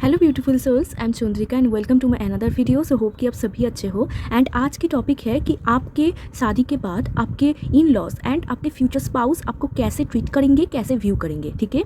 Hello beautiful souls, I am Chandrika and welcome to my another video. So hope कि आप सभी अच्छे हो। एंड आज की टॉपिक है कि आपके शादी के बाद आपके इन लॉज एंड आपके फ्यूचर स्पाउस आपको कैसे ट्रीट करेंगे, कैसे व्यू करेंगे। ठीक है,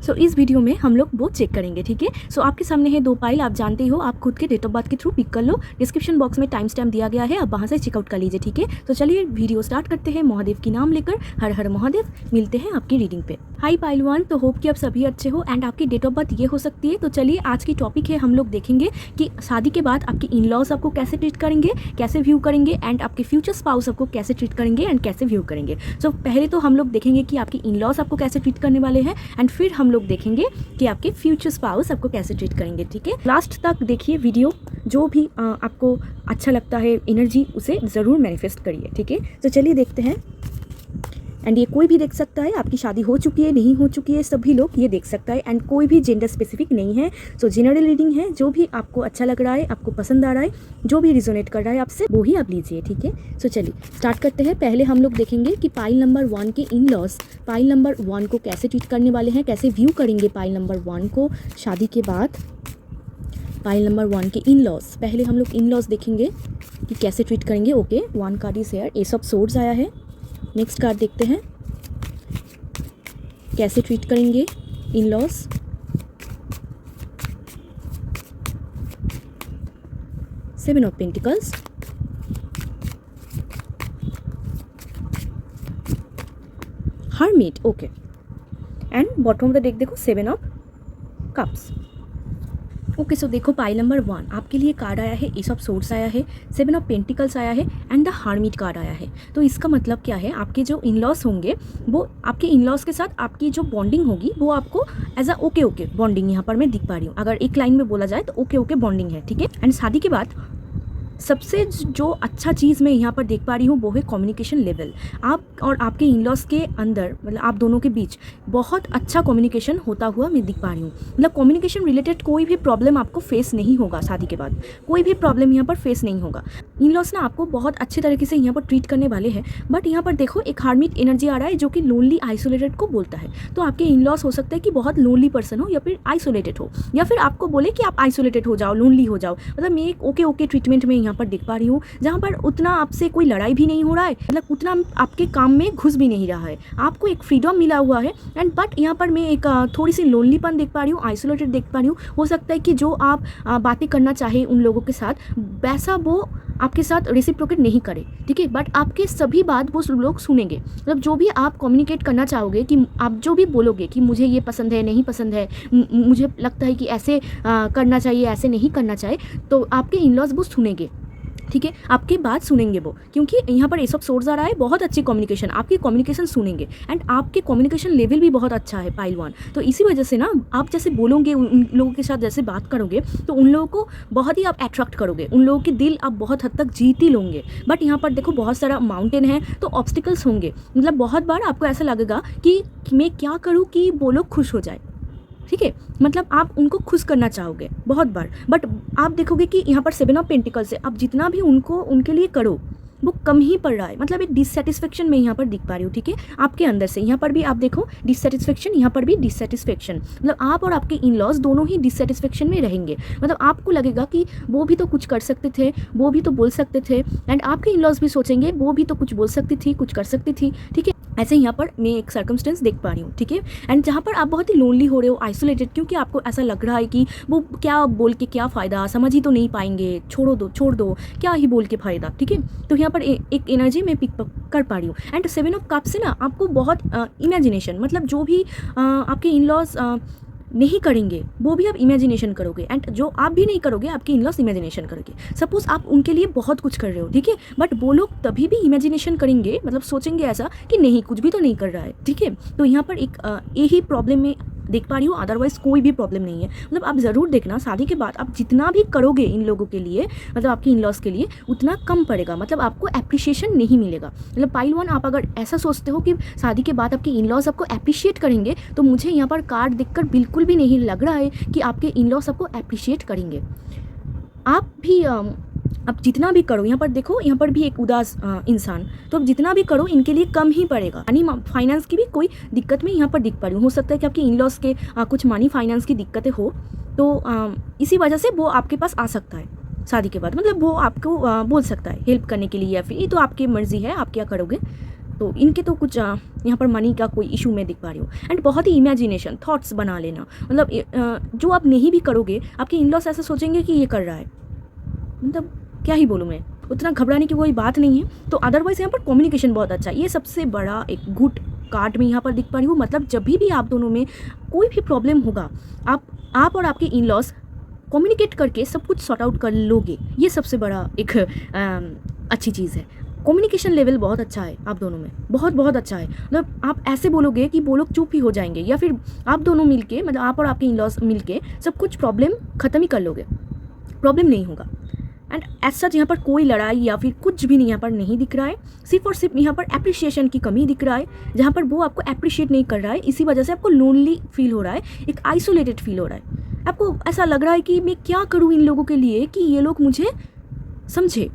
सो इस वीडियो में हम लोग वो चेक करेंगे। ठीक है, सो आपके सामने है 2 फाइल, आप जानते हो, आप खुद के डेट ऑफ बर्थ के थ्रू पिक कर लो। डिस्क्रिप्शन बॉक्स में टाइम स्टैम्प दिया गया है, आप वहाँ से चेकआउट कर लीजिए। ठीक है, तो चलिए वीडियो स्टार्ट करते हैं महादेव की नाम लेकर। हर हर महादेव। मिलते हैं आपकी रीडिंग पे। हाई पाइल 1, तो होप कि आप सभी अच्छे हो एंड आपकी डेट ऑफ बर्थ ये हो सकती है। तो चलिए आज की टॉपिक है, हम लोग देखेंगे कि शादी के बाद आपके इन लॉज आपको कैसे ट्रीट करेंगे, कैसे व्यू करेंगे एंड आपके फ्यूचर स्पाउस आपको कैसे ट्रीट करेंगे एंड कैसे व्यू करेंगे। सो पहले तो हम लोग देखेंगे कि आपके इन लॉज आपको कैसे ट्रीट करने वाले हैं एंड फिर हम लोग देखेंगे कि आपके फ्यूचर स्पाउस आपको कैसे ट्रीट करेंगे। ठीक है, लास्ट तक देखिए वीडियो। जो भी आपको अच्छा लगता है एनर्जी, उसे ज़रूर मैनिफेस्ट करिए। ठीक है, तो चलिए देखते हैं। एंड ये कोई भी देख सकता है, आपकी शादी हो चुकी है, नहीं हो चुकी है, सभी लोग ये देख सकता है। एंड कोई भी जेंडर स्पेसिफिक नहीं है। सो जनरल रीडिंग है, जो भी आपको अच्छा लग रहा है, आपको पसंद आ रहा है, जो भी रिजोनेट कर रहा है आपसे, वो ही आप लीजिए। ठीक है, सो चलिए स्टार्ट करते हैं। पहले हम लोग देखेंगे कि पाइल नंबर 1 के इन लॉज पाइल नंबर 1 को कैसे ट्रीट करने वाले हैं, कैसे व्यू करेंगे पाइल नंबर 1 को शादी के बाद। पाइल नंबर 1 के इन लॉज, पहले हम लोग इन लॉज देखेंगे कि कैसे ट्रीट करेंगे। Okay, 1 card is here, ace of swords आया है। नेक्स्ट कार्ड देखते हैं कैसे ट्रीट करेंगे in laws. Seven of pentacles, hermit. Okay, and bottom of the deck देखो, 7 ऑफ कप्स। ओके, सो देखो पाइल नंबर 1 आपके लिए कार्ड आया है, एस ऑफ सोर्ड्स आया है, 7 ऑफ पेंटिकल्स आया है एंड द हर्मिट कार्ड आया है। तो इसका मतलब क्या है, आपके जो इन लॉस होंगे, वो आपके इन लॉस के साथ आपकी जो बॉन्डिंग होगी, वो आपको एज अ ओके बॉन्डिंग यहाँ पर मैं दिख पा रही हूँ। अगर एक लाइन में बोला जाए तो ओके बॉन्डिंग है। ठीक है, एंड शादी के बाद सबसे जो अच्छा चीज़ मैं यहाँ पर देख पा रही हूँ वो है कम्युनिकेशन लेवल। आप और आपके इन लॉस के अंदर, मतलब आप दोनों के बीच बहुत अच्छा कम्युनिकेशन होता हुआ मैं दिख पा रही हूँ। मतलब कम्युनिकेशन रिलेटेड कोई भी प्रॉब्लम आपको फेस नहीं होगा शादी के बाद, कोई भी प्रॉब्लम यहाँ पर फेस नहीं होगा। इन लॉस ना आपको बहुत अच्छे तरीके से यहाँ पर ट्रीट करने वाले हैं। बट यहाँ पर देखो एक हार्मिट एनर्जी आ रहा है जो कि लोनली आइसोलेटेड को बोलता है। तो आपके इन लॉस हो सकता है कि बहुत लोनली पर्सन हो या फिर आइसोलेटेड हो, या फिर आपको बोले कि आप आइसोलेटेड हो जाओ, लोनली हो जाओ। मतलब मैं एक ओके ट्रीटमेंट में यहाँ पर दिख पा रही हूँ, जहाँ पर उतना आपसे कोई लड़ाई भी नहीं हो रहा है, मतलब उतना आपके काम में घुस भी नहीं रहा है, आपको एक फ्रीडम मिला हुआ है। एंड बट यहाँ पर मैं एक थोड़ी सी लोनलीपन देख पा रही हूँ, आइसोलेटेड देख पा रही हूँ। हो सकता है कि जो आप बातें करना चाहे उन लोगों के साथ, वैसा वो आपके साथ रेसिप्रोकेट नहीं करे। ठीक है, बट आपके सभी बात वो लोग सुनेंगे। मतलब जो भी आप कम्युनिकेट करना चाहोगे, कि आप जो भी बोलोगे कि मुझे ये पसंद है, नहीं पसंद है, मुझे लगता है कि ऐसे करना चाहिए, ऐसे नहीं करना चाहिए, तो आपके इन लॉज वो सुनेंगे। ठीक है, आपकी बात सुनेंगे वो, क्योंकि यहाँ पर ये सब सोर्स आ रहा है, बहुत अच्छी कम्युनिकेशन, आपकी कम्युनिकेशन सुनेंगे। एंड आपके कम्युनिकेशन लेवल भी बहुत अच्छा है पाइल 1। तो इसी वजह से ना आप जैसे बोलोगे, उन लोगों के साथ जैसे बात करोगे, तो उन लोगों को बहुत ही आप अट्रैक्ट करोगे, उन लोगों के दिल आप बहुत हद तक जीत ही लोगे। बट यहाँ पर देखो बहुत सारा माउंटेन है, तो ऑब्स्टिकल्स होंगे। मतलब बहुत बार आपको ऐसा लगेगा कि मैं क्या करूँ कि वो लोग खुश हो जाए। ठीक है, मतलब आप उनको खुश करना चाहोगे बहुत बार, बट आप देखोगे कि यहाँ पर 7 ऑफ पेंटिकल्स से आप जितना भी उनके लिए करो, वो कम ही पड़ रहा है। मतलब एक डिससेटिस्फेक्शन मैं यहाँ पर दिख पा रही हूँ। ठीक है, आपके अंदर से यहाँ पर भी आप देखो डिससेटिस्फेक्शन, यहाँ पर भी डिससेटिस्फेक्शन। मतलब आप और आपके इन लॉज दोनों ही डिससेटिस्फेक्शन में रहेंगे। मतलब आपको लगेगा कि वो भी तो कुछ कर सकते थे, वो भी तो बोल सकते थे, एंड आपके इन लॉज भी सोचेंगे वो भी तो कुछ बोल सकती थी, कुछ कर सकती थी। ठीक है, ऐसे यहाँ पर मैं एक सर्कमस्टेंस देख पा रही हूँ। ठीक है, एंड जहाँ पर आप बहुत ही लोनली हो रहे हो, आइसोलेटेड, क्योंकि आपको ऐसा लग रहा है कि वो क्या बोल के क्या फ़ायदा, समझ ही तो नहीं पाएंगे, छोड़ दो, क्या ही बोल के फ़ायदा। ठीक है, तो यहाँ पर एक एनर्जी में पिक कर पा रही हूँ। एंड 7 ऑफ कप से ना आपको बहुत इमेजिनेशन, मतलब जो भी आपके इन लॉज नहीं करेंगे वो भी आप इमेजिनेशन करोगे, एंड जो आप भी नहीं करोगे आपके इन लॉस इमेजिनेशन करोगे। सपोज आप उनके लिए बहुत कुछ कर रहे हो, ठीक है, बट वो लोग तभी भी इमेजिनेशन करेंगे, मतलब सोचेंगे ऐसा कि नहीं, कुछ भी तो नहीं कर रहा है। ठीक है, तो यहाँ पर एक यही प्रॉब्लम में देख पा रही हूँ, अदरवाइज कोई भी प्रॉब्लम नहीं है। मतलब आप ज़रूर देखना, शादी के बाद आप जितना भी करोगे इन लोगों के लिए, मतलब आपके इन लॉस के लिए, उतना कम पड़ेगा, मतलब आपको एप्रिशिएशन नहीं मिलेगा। मतलब पाइल 1 आप अगर ऐसा सोचते हो कि शादी के बाद आपके इन लॉस आपको एप्रिशिएट करेंगे, तो मुझे यहाँ पर कार्ड देखकर बिल्कुल भी नहीं लग रहा है कि आपके इन लॉस आपको एप्रिशिएट करेंगे। आप भी अब जितना भी करो, यहाँ पर देखो, यहाँ पर भी एक उदास इंसान, तो अब जितना भी करो इनके लिए कम ही पड़ेगा। यानी फाइनेंस की भी कोई दिक्कत में यहाँ पर दिख पा रही हूँ। हो सकता है कि आपकी इन लॉज के कुछ मनी फाइनेंस की दिक्कतें हो, तो इसी वजह से वो आपके पास आ सकता है शादी के बाद। मतलब वो आपको बोल सकता है हेल्प करने के लिए, या फिर ये तो आपकी मर्ज़ी है, आप क्या करोगे। तो इनके तो कुछ यहाँ पर मनी का कोई इशू मैं दिख पा रही हूँ। एंड बहुत ही इमेजिनेशन, थॉट्स बना लेना, मतलब जो आप नहीं भी करोगे आपके इन लॉज ऐसा सोचेंगे कि ये कर रहा है। मतलब क्या ही बोलूँ मैं, उतना घबराने की कोई बात नहीं है। तो अदरवाइज़ यहाँ पर कम्युनिकेशन बहुत अच्छा है। ये सबसे बड़ा एक गुड कार्ड में यहाँ पर दिख पा रही हूँ। मतलब जब भी आप दोनों में कोई भी प्रॉब्लम होगा, आप और आपके इन लॉज कम्युनिकेट करके सब कुछ सॉर्ट आउट कर लोगे। ये सबसे बड़ा एक अच्छी चीज़ है। कम्युनिकेशन लेवल बहुत अच्छा है आप दोनों में, बहुत बहुत अच्छा है। मतलब आप ऐसे बोलोगे कि वो लोग चुप ही हो जाएंगे, या फिर आप दोनों मिलके, मतलब आप और आपके इन लॉज मिलके सब कुछ प्रॉब्लम ख़त्म ही कर लोगे, प्रॉब्लम नहीं होगा। एंड एज सच यहाँ पर कोई लड़ाई या फिर कुछ भी नहीं यहाँ पर नहीं दिख रहा है। सिर्फ और सिर्फ यहाँ पर एप्रिशिएशन की कमी दिख रहा है, जहाँ पर वो आपको एप्रिशिएट नहीं कर रहा है। इसी वजह से आपको लोनली फील हो रहा है, एक आइसोलेटेड फील हो रहा है। आपको ऐसा लग रहा है कि मैं क्या करूँ इन लोगों के लिए कि ये लोग मुझे समझे,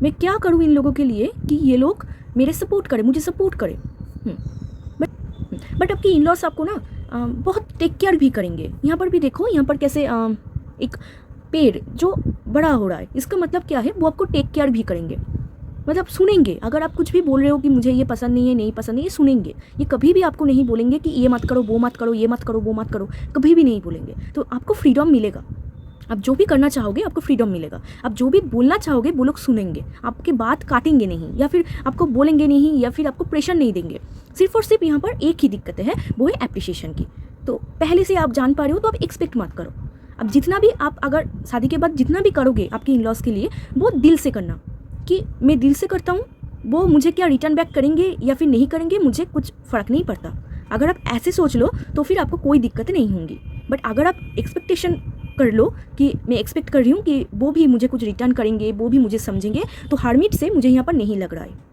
मैं क्या करूँ इन लोगों के लिए कि ये लोग मेरे सपोर्ट करें, मुझे सपोर्ट करें। बट आपकी इन लॉस आपको ना बहुत टेक केयर भी करेंगे। यहाँ पर भी देखो, यहाँ पर कैसे एक पेड़ जो बड़ा हो रहा है, इसका मतलब क्या है, वो आपको टेक केयर भी करेंगे। मतलब सुनेंगे, अगर आप कुछ भी बोल रहे हो कि मुझे ये पसंद नहीं है, नहीं पसंद नहीं है, सुनेंगे। ये कभी भी आपको नहीं बोलेंगे कि ये मत करो, वो मत करो, ये मत करो, वो मत करो, कभी भी नहीं बोलेंगे। तो आपको फ्रीडम मिलेगा, आप जो भी करना चाहोगे आपको फ्रीडम मिलेगा। आप जो भी बोलना चाहोगे वो लोग सुनेंगे, आपके बात काटेंगे नहीं, या फिर आपको बोलेंगे नहीं, या फिर आपको प्रेशर नहीं देंगे। सिर्फ और सिर्फ यहाँ पर एक ही दिक्कत है, वो है एप्रिशिएशन की। तो पहले से आप जान पा रहे हो, तो आप एक्सपेक्ट मत करो। अब जितना भी आप अगर शादी के बाद जितना भी करोगे आपके इन लॉज के लिए, वो दिल से करना कि मैं दिल से करता हूँ, वो मुझे क्या रिटर्न बैक करेंगे या फिर नहीं करेंगे मुझे कुछ फ़र्क नहीं पड़ता। अगर आप ऐसे सोच लो तो फिर आपको कोई दिक्कतें नहीं होंगी। बट अगर आप एक्सपेक्टेशन कर लो कि मैं एक्सपेक्ट कर रही हूँ कि वो भी मुझे कुछ रिटर्न करेंगे, वो भी मुझे समझेंगे, तो हर्मिट से मुझे यहाँ पर नहीं लग रहा है।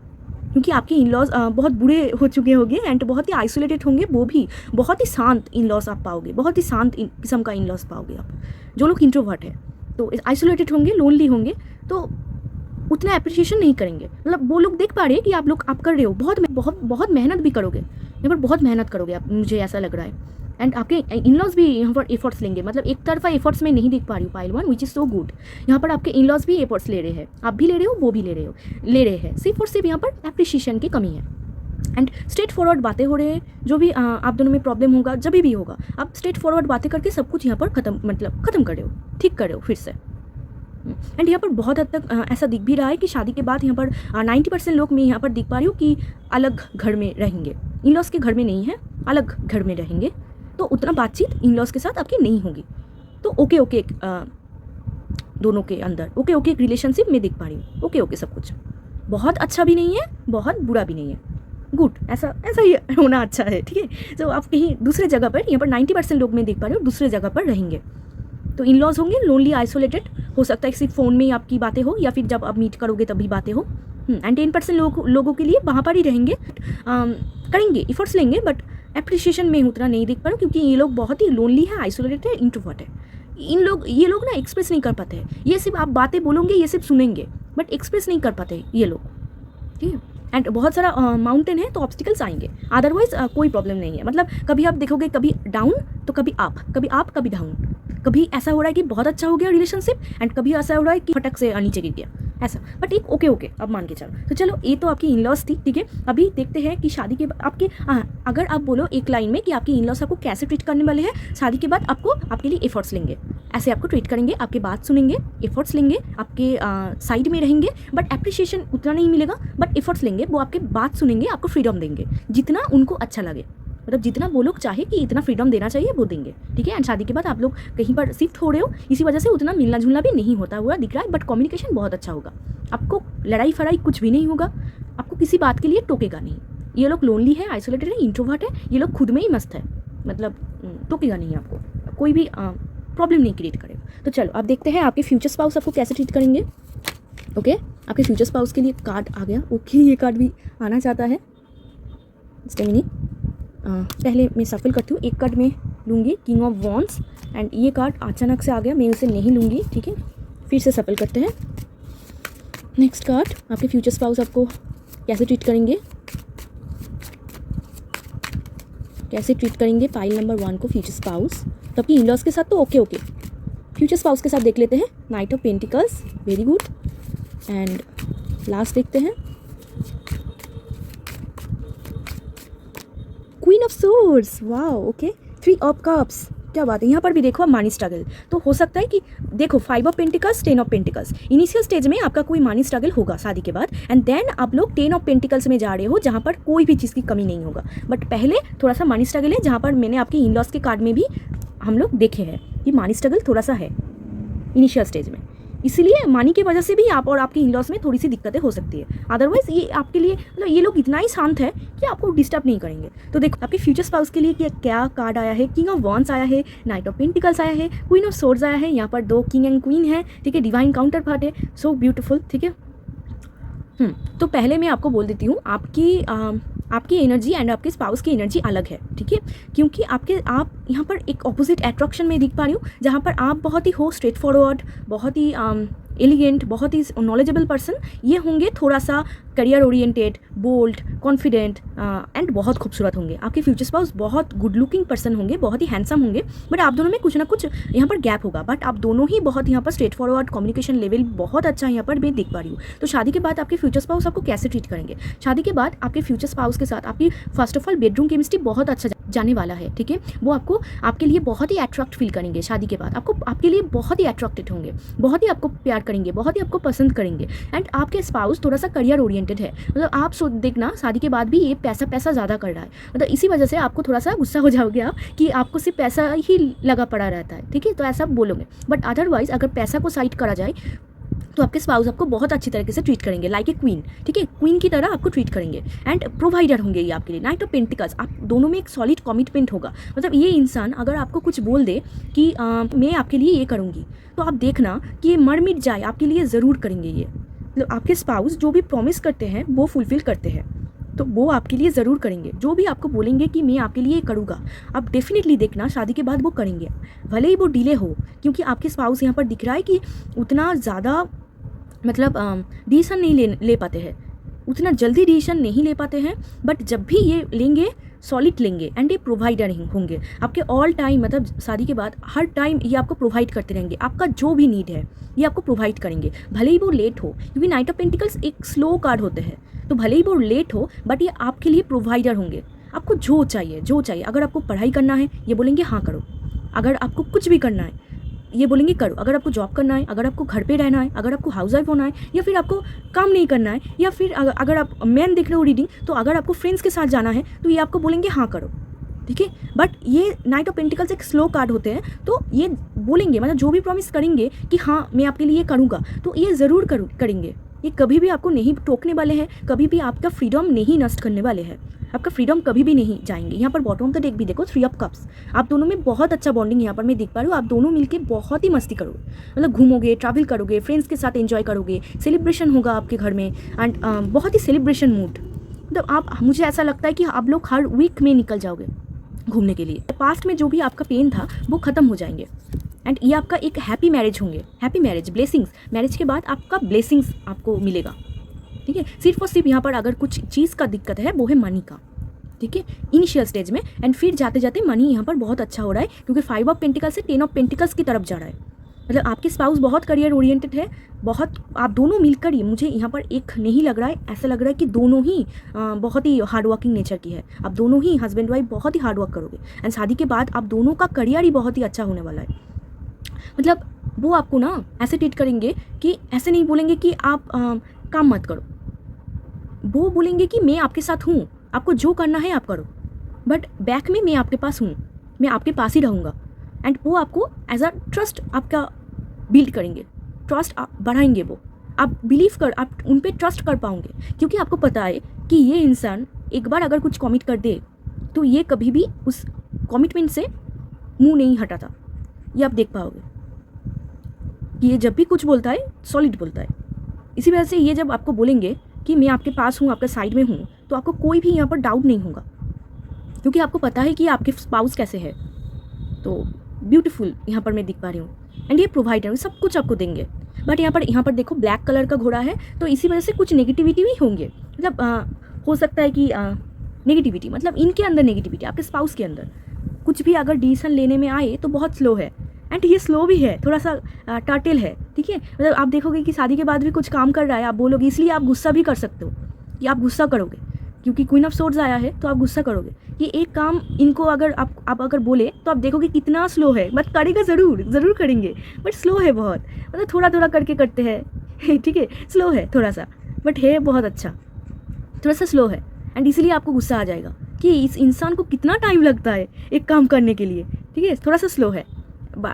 क्योंकि आपके इन लॉज बहुत बुरे हो चुके होंगे एंड बहुत ही आइसोलेटेड होंगे, वो भी बहुत ही शांत इन लॉज आप पाओगे, बहुत ही शांत किस्म का इन लॉज पाओगे आप। जो लोग इंट्रोवर्ट है तो आइसोलेटेड होंगे, लोनली होंगे, तो उतना अप्रिशिएशन नहीं करेंगे। मतलब वो लोग देख पा रहे हैं कि आप कर रहे हो, बहुत मेहनत भी करोगे, यहाँ पर बहुत मेहनत करोगे आप, मुझे ऐसा लग रहा है। एंड आपके इन लॉज भी यहाँ पर एफर्ट्स लेंगे। मतलब एक तरफा एफर्ट्स में नहीं दिख पा रही हूँ pile 1, which is so good. यहाँ पर आपके इन लॉज भी एफर्ट्स ले रहे हैं, आप भी ले रहे हो, वो भी ले रहे हैं। सिर्फ और सिर्फ यहाँ पर एप्रिशिएशन की कमी है। एंड स्ट्रेट फॉरवर्ड बातें हो रहे हैं, जो भी आप दोनों में प्रॉब्लम होगा, जब भी होगा, आप स्ट्रेट फॉरवर्ड बातें करके सब कुछ यहाँ पर ख़त्म कर रहे हो, ठीक कर रहे हो फिर से। एंड यहाँ पर बहुत हद तक ऐसा दिख भी रहा है कि शादी के बाद यहाँ पर 90% लोग मैं यहाँ पर दिख पा रही हूँ कि अलग घर में रहेंगे, इन लॉज के घर में नहीं है, अलग घर में रहेंगे। तो उतना बातचीत इन लॉज के साथ आपकी नहीं होगी। तो ओके दोनों के अंदर ओके एक रिलेशनशिप में दिख पा रही हूँ। ओके सब कुछ बहुत अच्छा भी नहीं है, बहुत बुरा भी नहीं है, गुड, ऐसा ही होना अच्छा है, ठीक है। तो आप कहीं दूसरे जगह पर, यहाँ पर 90% लोग मैं देख पा रही हूँ दूसरे जगह पर रहेंगे। तो इन लॉज होंगे लोनली, आइसोलेटेड, हो सकता है सिर्फ फ़ोन में ही आपकी बातें हो, या फिर जब आप मीट करोगे तभी बातें हो। एंड 10% लोगों के लिए वहाँ पर ही रहेंगे, करेंगे, एफर्ट्स लेंगे, बट एप्रिशिएशन में उतना नहीं देख पा रहा हूँ, क्योंकि ये लोग बहुत ही लोनली है, आइसोलेटेड है, इंट्रोवर्ट है। ये लोग ना एक्सप्रेस नहीं कर पाते हैं। ये सिर्फ आप बातें बोलोगे, ये सिर्फ सुनेंगे, बट एक्सप्रेस नहीं कर पाते ये लोग, ठीक है। एंड बहुत सारा माउंटेन है तो ऑब्स्टिकल्स आएंगे, अदरवाइज कोई प्रॉब्लम नहीं है। मतलब कभी आप देखोगे, कभी डाउन तो कभी कभी डाउन, कभी ऐसा हो रहा है कि बहुत अच्छा हो गया रिलेशनशिप, एंड कभी ऐसा हो रहा है कि फटक से नीचे गिर गया, ऐसा। बट एक ओके अब मान के चलो। तो चलो, ये तो आपकी इन लॉज थी, ठीक है। अभी देखते हैं कि शादी के बाद आपके अगर आप बोलो एक लाइन में कि आपकी इन लॉज आपको कैसे ट्रीट करने वाले हैं, शादी के बाद आपके लिए एफर्ट्स लेंगे, ऐसे आपको ट्रीट करेंगे, आपकी बात सुनेंगे, एफर्ट्स लेंगे, आपके साइड में रहेंगे, बट एप्रिशिएशन उतना नहीं मिलेगा, बट एफर्ट्स लेंगे, वो आपके बात सुनेंगे, आपको फ्रीडम देंगे जितना उनको अच्छा लगे। मतलब जितना वो लोग चाहे कि इतना फ्रीडम देना चाहिए वो देंगे, ठीक है। एंड शादी के बाद आप लोग कहीं पर शिफ्ट हो रहे हो, इसी वजह से उतना मिलना जुलना भी नहीं होता हुआ दिख रहा है, बट कम्युनिकेशन बहुत अच्छा होगा। आपको लड़ाई फड़ाई कुछ भी नहीं होगा, आपको किसी बात के लिए टोकेगा नहीं। ये लोग लोनली है, आइसोलेटेड है, इंट्रोवर्ट है, ये लोग खुद में ही मस्त है, मतलब टोकेगा नहीं आपको, कोई भी प्रॉब्लम नहीं क्रिएट करेगा। तो चलो, आप देखते हैं आपके फ्यूचर स्पाउस आपको कैसे ट्रीट करेंगे। ओके, आपके फ्यूचर स्पाउस के लिए कार्ड आ गया। ओके, ये कार्ड भी आना चाहता है। पहले मैं सफल करती हूँ, एक कार्ड में लूँगी, किंग ऑफ वॉन्ड्स, एंड ये कार्ड अचानक से आ गया, मैं उसे नहीं लूँगी, ठीक है। फिर से सफल करते हैं। नेक्स्ट कार्ड, आपके फ्यूचर स्पाउस आपको कैसे ट्रीट करेंगे, कैसे ट्रीट करेंगे पाइल नंबर 1 को फ्यूचर स्पाउस। तो आपकी इन-लॉज के साथ तो ओके ओके, फ्यूचर स्पाउस के साथ देख लेते हैं। Night of pentacles, very good. And last देखते हैं queen of swords, wow okay. 3 of cups, क्या बात है। यहाँ पर भी देखो आप मनी स्ट्रगल, तो हो सकता है कि देखो 5 of pentacles, 10 of pentacles, initial stage में आपका कोई मनी स्ट्रगल होगा शादी के बाद, एंड देन आप लोग 10 ऑफ पेंटिकल्स में जा रहे हो जहाँ पर कोई भी चीज़ की कमी नहीं होगा। बट पहले थोड़ा सा मनी स्ट्रगल है, जहाँ पर मैंने आपके इन लॉज के कार्ड में भी हम लोग देखे हैं कि मनी स्ट्रगल थोड़ा सा है इनिशियल स्टेज में, इसीलिए मनी की वजह से भी आप और आपके इन लॉज में थोड़ी सी दिक्कतें हो सकती है। अदरवाइज ये आपके लिए मतलब ये लोग इतना ही शांत है कि आपको डिस्टर्ब नहीं करेंगे। तो देखो आपके फ्यूचर स्पाउस के लिए क्या कार्ड आया है, किंग ऑफ वॉन्ड्स आया है, नाइट ऑफ पेंटिकल्स आया है, क्वीन ऑफ सोर्ड्स आया है, यहाँ पर 2 किंग एंड क्वीन है, ठीक है, डिवाइन काउंटर पार्ट है, सो ब्यूटीफुल, ठीक है। तो पहले मैं आपको बोल देती हूँ, आपकी एनर्जी एंड आपके स्पाउस की एनर्जी अलग है, ठीक है, क्योंकि आप यहाँ पर एक ऑपोजिट अट्रैक्शन में दिख पा रही हूँ, जहाँ पर आप बहुत ही हो स्ट्रेट फॉरवर्ड, बहुत ही एलिगेंट, बहुत ही नॉलेजेबल पर्सन, ये होंगे थोड़ा सा career oriented, bold, confident and बहुत खूबसूरत होंगे। आपके फ्यूचर स्पाउस बहुत गुड लुकिंग पर्सन होंगे, बहुत ही हैंडसम होंगे, बट आप दोनों में कुछ ना कुछ यहाँ पर गैप होगा, बट आप दोनों ही बहुत यहाँ पर स्ट्रेट फॉरवर्ड, कम्युनिकेशन लेवल बहुत अच्छा यहाँ पर मैं देख पा रही हूँ। तो शादी के बाद आपके फ्यूचर स्पाउस आपको कैसे ट्रीट करेंगे, शादी के बाद आपके फ्यूचर स्पाउस के साथ आपकी first of all bedroom chemistry बहुत अच्छा जाने वाला है, ठीक है। वो आपके लिए बहुत ही अट्रैक्ट फील करेंगे शादी के बाद, आपके लिए बहुत ही अट्रैक्टेड होंगे, बहुत ही आपको प्यार करेंगे, बहुत ही आपको पसंद करेंगे। एंड आपके स्पाउस थोड़ा सा करियर ओरिएंटेड है, मतलब आप देखना शादी के बाद भी ये पैसा ज़्यादा कर रहा है, मतलब इसी वजह से आपको थोड़ा सा गुस्सा हो जाओगे आप कि आपको सिर्फ पैसा ही लगा पड़ा रहता है, ठीक है, तो ऐसा बोलोगे। बट अदरवाइज अगर पैसा को साइड करा जाए तो आपके स्पाउस आपको बहुत अच्छी तरीके से ट्रीट करेंगे, लाइक ए क्वीन, ठीक है, क्वीन की तरह आपको ट्रीट करेंगे एंड प्रोवाइडर होंगे ये आपके लिए। नाइट ऑफ पेंटिकल्स, आप दोनों में एक सॉलिड कमिटमेंट होगा, मतलब ये इंसान अगर आपको कुछ बोल दे कि मैं आपके लिए ये करूँगी, तो आप देखना कि ये मर मिट जाए, आपके लिए ज़रूर करेंगे ये। मतलब आपके स्पाउस जो भी प्रॉमिस करते हैं वो फुलफिल करते हैं, तो वो आपके लिए ज़रूर करेंगे। जो भी आपको बोलेंगे कि मैं आपके लिए करूँगा, आप डेफिनेटली देखना शादी के बाद वो करेंगे, भले ही वो डिले हो, क्योंकि आपके स्पाउस यहाँ पर दिख रहा है कि उतना ज़्यादा मतलब डिसीजन नहीं ले पाते हैं, उतना जल्दी डिसीजन नहीं ले पाते हैं, बट जब भी ये लेंगे सॉलिड लेंगे एंड ये प्रोवाइडर होंगे आपके ऑल टाइम, मतलब शादी के बाद हर टाइम ये आपको प्रोवाइड करते रहेंगे, आपका जो भी नीड है ये आपको प्रोवाइड करेंगे, भले ही वो लेट हो, क्योंकि नाइट ऑफ पेंटिकल्स एक स्लो कार्ड होते हैं, तो भले ही वो लेट हो बट ये आपके लिए प्रोवाइडर होंगे। आपको जो चाहिए, अगर आपको पढ़ाई करना है ये बोलेंगे हाँ करो, अगर आपको कुछ भी करना है ये बोलेंगे करो, अगर आपको जॉब करना है, अगर आपको घर पे रहना है, अगर आपको हाउस वाइफ होना है, या फिर आपको काम नहीं करना है, या फिर अगर आप मैन देख रहे हो रीडिंग, तो अगर आपको फ्रेंड्स के साथ जाना है तो ये आपको बोलेंगे हाँ करो, ठीक है। बट ये नाइट ऑफ पेंटिकल्स एक स्लो कार्ड होते हैं, तो ये बोलेंगे, मतलब जो भी प्रॉमिस करेंगे कि हाँ मैं आपके लिए करूँगा, तो ये ज़रूर करेंगे। ये कभी भी आपको नहीं टोकने वाले हैं, कभी भी आपका फ्रीडम नहीं नष्ट करने वाले हैं, आपका फ्रीडम कभी भी नहीं जाएंगे। यहाँ पर बॉटम ऑफ द डेक भी देखो 3 ऑफ कप्स, आप दोनों में बहुत अच्छा बॉन्डिंग यहाँ पर मैं देख पा रही हूँ, आप दोनों मिलके बहुत ही मस्ती करोगे, मतलब घूमोगे, ट्रैवल करोगे, फ्रेंड्स के साथ एंजॉय करोगे, सेलिब्रेशन होगा आपके घर में एंड बहुत ही सेलिब्रेशन मूड, मतलब मुझे ऐसा लगता है कि आप लोग हर वीक में निकल जाओगे घूमने के लिए। पास्ट में जो भी आपका पेन था वो ख़त्म हो जाएंगे एंड ये आपका एक हैप्पी मैरिज होंगे, हैप्पी मैरिज, ब्लेसिंग्स, मैरिज के बाद आपका ब्लेसिंग्स आपको मिलेगा, ठीक है। सिर्फ और सिर्फ यहाँ पर अगर कुछ चीज़ का दिक्कत है वो है मनी का, ठीक है, इनिशियल स्टेज में, एंड फिर जाते जाते मनी यहाँ पर बहुत अच्छा हो रहा है, क्योंकि 5 ऑफ पेंटिकल्स से 10 ऑफ पेंटिकल्स की तरफ जा रहा है, मतलब आपके स्पाउस बहुत करियर ओरिएंटेड है, बहुत आप दोनों मिलकर ही, मुझे यहाँ पर एक नहीं लग रहा है, ऐसा लग रहा है कि दोनों ही बहुत ही हार्ड वर्किंग नेचर की है, आप दोनों ही हस्बैंड वाइफ बहुत ही हार्ड वर्क करोगे एंड शादी के बाद आप दोनों का करियर ही बहुत ही अच्छा होने वाला है। मतलब वो आपको ना ऐसे ट्रीट करेंगे कि ऐसे नहीं बोलेंगे कि आप काम मत करो, वो बोलेंगे कि मैं आपके साथ हूँ, आपको जो करना है आप करो, बट बैक में मैं आपके पास हूँ, मैं आपके पास ही रहूँगा एंड वो आपको एज अ ट्रस्ट आपका बिल्ड करेंगे, ट्रस्ट बढ़ाएंगे, वो आप आप उन पर ट्रस्ट कर पाओगे, क्योंकि आपको पता है कि ये इंसान एक बार अगर कुछ कमिट कर दे तो ये कभी भी उस कमिटमेंट से मुंह नहीं हटाता, ये आप देख पाओगे कि ये जब भी कुछ बोलता है सॉलिड बोलता है। इसी वजह से ये जब आपको बोलेंगे कि मैं आपके पास हूँ, आपके साइड में हूँ, तो आपको कोई भी यहाँ पर डाउट नहीं होगा, क्योंकि आपको पता है कि आपके स्पाउस कैसे है। तो ब्यूटीफुल यहाँ पर मैं दिख पा रही हूँ एंड ये प्रोवाइडर सब कुछ आपको देंगे, बट यहाँ पर देखो ब्लैक कलर का घोड़ा है, तो इसी वजह से कुछ नेगेटिविटी भी होंगे, मतलब हो सकता है कि नेगेटिविटी मतलब इनके अंदर नेगेटिविटी, आपके स्पाउस के अंदर कुछ भी अगर डिसीजन लेने में आए तो बहुत स्लो है, एंड ये स्लो भी है, थोड़ा सा टर्टल है, ठीक है। मतलब आप देखोगे कि शादी के बाद भी कुछ काम कर रहा है, आप बोलोगे, इसलिए आप गुस्सा भी कर सकते हो कि आप गुस्सा करोगे, क्योंकि क्वीन ऑफ सोर्ड्स आया है तो आप गुस्सा करोगे कि एक काम इनको अगर आप अगर बोले तो आप देखोगे कितना स्लो है, बट करेगा ज़रूर करेंगे, बट स्लो है बहुत, मतलब थोड़ा थोड़ा करके करते हैं ठीक है, स्लो है थोड़ा सा, बट है बहुत अच्छा, थोड़ा सा स्लो है, एंड इसीलिए आपको गुस्सा आ जाएगा कि इस इंसान को कितना टाइम लगता है एक काम करने के लिए, ठीक है, थोड़ा सा स्लो है।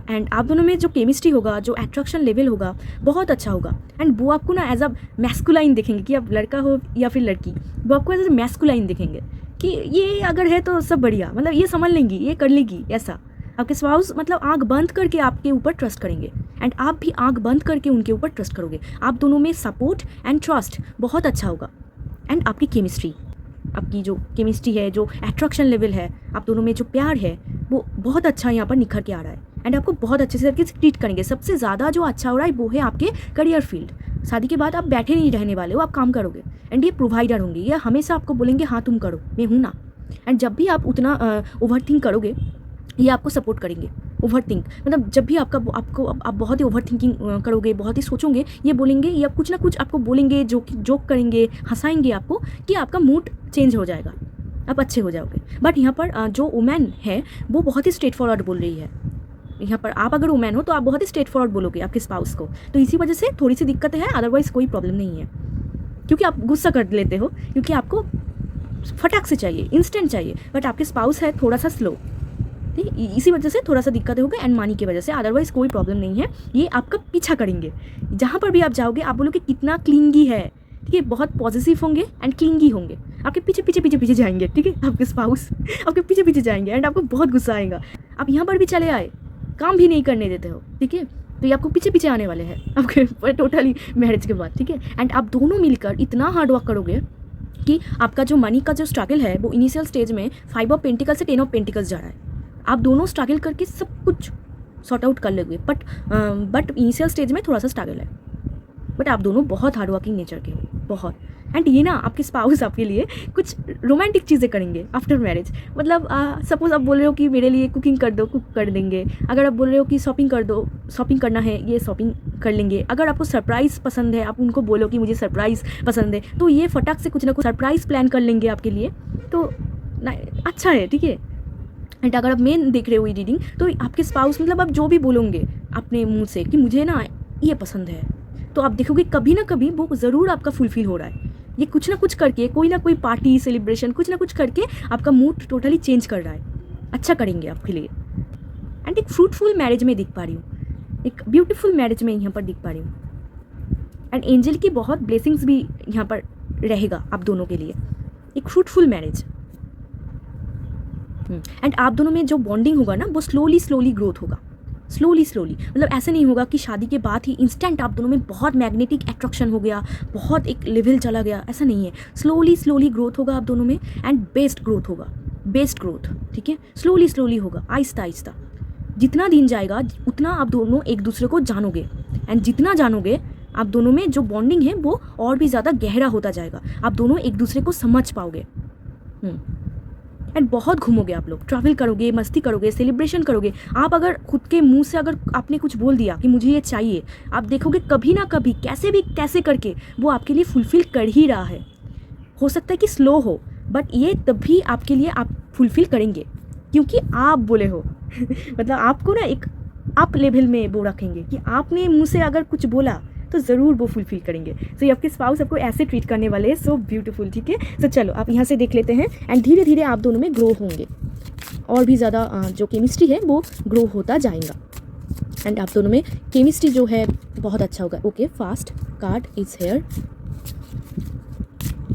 एंड आप दोनों में जो केमिस्ट्री होगा, जो अट्रैक्शन लेवल होगा, बहुत अच्छा होगा, एंड वो आपको ना एज अ मैस्कुलाइन देखेंगे कि आप लड़का हो या फिर लड़की, वो आपको एज अ मैस्कुलाइन देखेंगे कि ये अगर है तो सब बढ़िया, मतलब ये संभाल लेंगी, ये कर लेगी, ऐसा। आपके स्पाउस मतलब आंख बंद करके आपके ऊपर ट्रस्ट करेंगे, एंड आप भी आंख बंद करके उनके ऊपर ट्रस्ट करोगे। आप दोनों में सपोर्ट एंड ट्रस्ट बहुत अच्छा होगा, एंड आपकी केमिस्ट्री, आपकी जो केमिस्ट्री है, जो अट्रैक्शन लेवल है, आप दोनों में जो प्यार है, वो बहुत अच्छा यहाँ पर निखर के आ रहा है, एंड आपको बहुत अच्छे से करके ट्रीट करेंगे। सबसे ज़्यादा जो अच्छा हो रहा है वो है आपके करियर फील्ड। शादी के बाद आप बैठे नहीं रहने वाले हो, आप काम करोगे, एंड ये प्रोवाइडर होंगे, ये हमेशा आपको बोलेंगे हाँ तुम करो, मैं हूँ ना, एंड जब भी आप उतना ओवर थिंक करोगे ये आपको सपोर्ट करेंगे। ओवर थिंक मतलब जब भी आप बहुत ही ओवर थिंकिंग करोगे, बहुत ही सोचोगे, ये बोलेंगे या कुछ ना कुछ आपको बोलेंगे, जोक करेंगे, हंसाएंगे आपको, कि आपका मूड चेंज हो जाएगा, आप अच्छे हो जाओगे। बट यहाँ पर जो वुमेन है वो बहुत ही स्ट्रेट फॉरवर्ड बोल रही है। यहाँ पर आप अगर वुमेन हो तो आप बहुत ही स्ट्रेट फॉरवर्ड बोलोगे आपके स्पाउस को, तो इसी वजह से थोड़ी सी दिक्कत है, अदरवाइज़ कोई प्रॉब्लम नहीं है, क्योंकि आप गुस्सा कर लेते हो, क्योंकि आपको फटाक से चाहिए, इंस्टेंट चाहिए, बट आपके स्पाउस है थोड़ा सा स्लो, ठीक, इसी वजह से थोड़ा सा दिक्कत होगा, एंड मनी की वजह से, अदरवाइज कोई प्रॉब्लम नहीं है। ये आपका पीछा करेंगे, जहाँ पर भी आप जाओगे आप बोलोगे कितना क्लिंगी है, ठीक है, बहुत पॉजिटिव होंगे एंड क्लिंगी होंगे, आपके पीछे जाएंगे, ठीक है, आपके स्पाउस आपके पीछे जाएंगे, एंड आपको बहुत गुस्सा आएगा। आप यहाँ पर भी चले आए, काम भी नहीं करने देते हो, ठीक है, तो ये आपको पीछे आने वाले हैं आपके टोटली मैरिज के बाद, ठीक है। एंड आप दोनों मिलकर इतना हार्ड वर्क करोगे कि आपका जो मनी का जो स्ट्रगल है वो इनिशियल स्टेज में 5 ऑफ पेंटिकल से 10 ऑफ पेंटिकल्स जा रहा है, आप दोनों स्ट्रगल करके सब कुछ सॉर्ट आउट कर लोगे, बट इनिशियल स्टेज में थोड़ा सा स्ट्रगल है, बट आप दोनों बहुत हार्ड वर्किंग नेचर के हो, बहुत। एंड ये ना आपके स्पाउस आपके लिए कुछ रोमांटिक चीज़ें करेंगे आफ्टर मैरिज, मतलब सपोज आप बोल रहे हो कि मेरे लिए कुकिंग कर दो, कुक कर देंगे। अगर आप बोल रहे हो कि शॉपिंग कर दो, शॉपिंग करना है, ये शॉपिंग कर लेंगे। अगर आपको सरप्राइज़ पसंद है, आप उनको बोलो कि मुझे सरप्राइज़ पसंद है, तो ये फटाक से कुछ ना कुछ सरप्राइज़ प्लान कर लेंगे आपके लिए, तो अच्छा है, ठीक है। एंड अगर आप मेन देख रहे हो ये रीडिंग, तो आपके स्पाउस मतलब आप जो भी बोलोगे अपने मुंह से कि मुझे ना ये पसंद है, तो आप देखोगे कभी ना कभी वो ज़रूर आपका फुलफिल हो रहा है। ये कुछ ना कुछ करके, कोई ना कोई पार्टी सेलिब्रेशन, कुछ ना कुछ करके आपका मूड टोटली चेंज कर रहा है, अच्छा करेंगे आपके लिए। एंड एक फ्रूटफुल मैरिज में दिख पा रही हूँ, एक ब्यूटीफुल मैरिज में यहाँ पर दिख पा रही हूँ, एंड एंजल की बहुत ब्लेसिंग्स भी यहाँ पर रहेगा आप दोनों के लिए, एक फ्रूटफुल मैरिज। एंड आप दोनों में जो बॉन्डिंग होगा ना वो स्लोली ग्रोथ होगा, स्लोली मतलब ऐसे नहीं होगा कि शादी के बाद ही इंस्टेंट आप दोनों में बहुत मैग्नेटिक अट्रैक्शन हो गया, बहुत एक लेवल चला गया, ऐसा नहीं है। स्लोली ग्रोथ होगा आप दोनों में, एंड बेस्ट ग्रोथ, ठीक है, स्लोली होगा, आहिस्ता। जितना दिन जाएगा उतना आप दोनों एक दूसरे को जानोगे, एंड जितना जानोगे आप दोनों में जो बॉन्डिंग है वो और भी ज़्यादा गहरा होता जाएगा, आप दोनों एक दूसरे को समझ पाओगे। एंड बहुत घूमोगे आप लोग, ट्रैवल करोगे, मस्ती करोगे, सेलिब्रेशन करोगे। आप अगर खुद के मुंह से अगर आपने कुछ बोल दिया कि मुझे ये चाहिए, आप देखोगे कभी ना कभी कैसे करके वो आपके लिए फुलफ़िल कर ही रहा है। हो सकता है कि स्लो हो, बट ये तभी आपके लिए आप फुलफ़िल करेंगे क्योंकि आप बोले हो मतलब आपको ना एक अप लेवल में वो रखेंगे कि आपने मुँह से अगर कुछ बोला तो ज़रूर वो फुलफिल करेंगे। सो आपके स्पाउस आपको ऐसे ट्रीट करने वाले हैं, सो ब्यूटीफुल, ठीक है। सो चलो आप यहाँ से देख लेते हैं, एंड धीरे धीरे आप दोनों में ग्रो होंगे, और भी ज़्यादा जो केमिस्ट्री है वो ग्रो होता जाएगा, एंड आप दोनों में केमिस्ट्री जो है बहुत अच्छा होगा। Okay, fast card is here.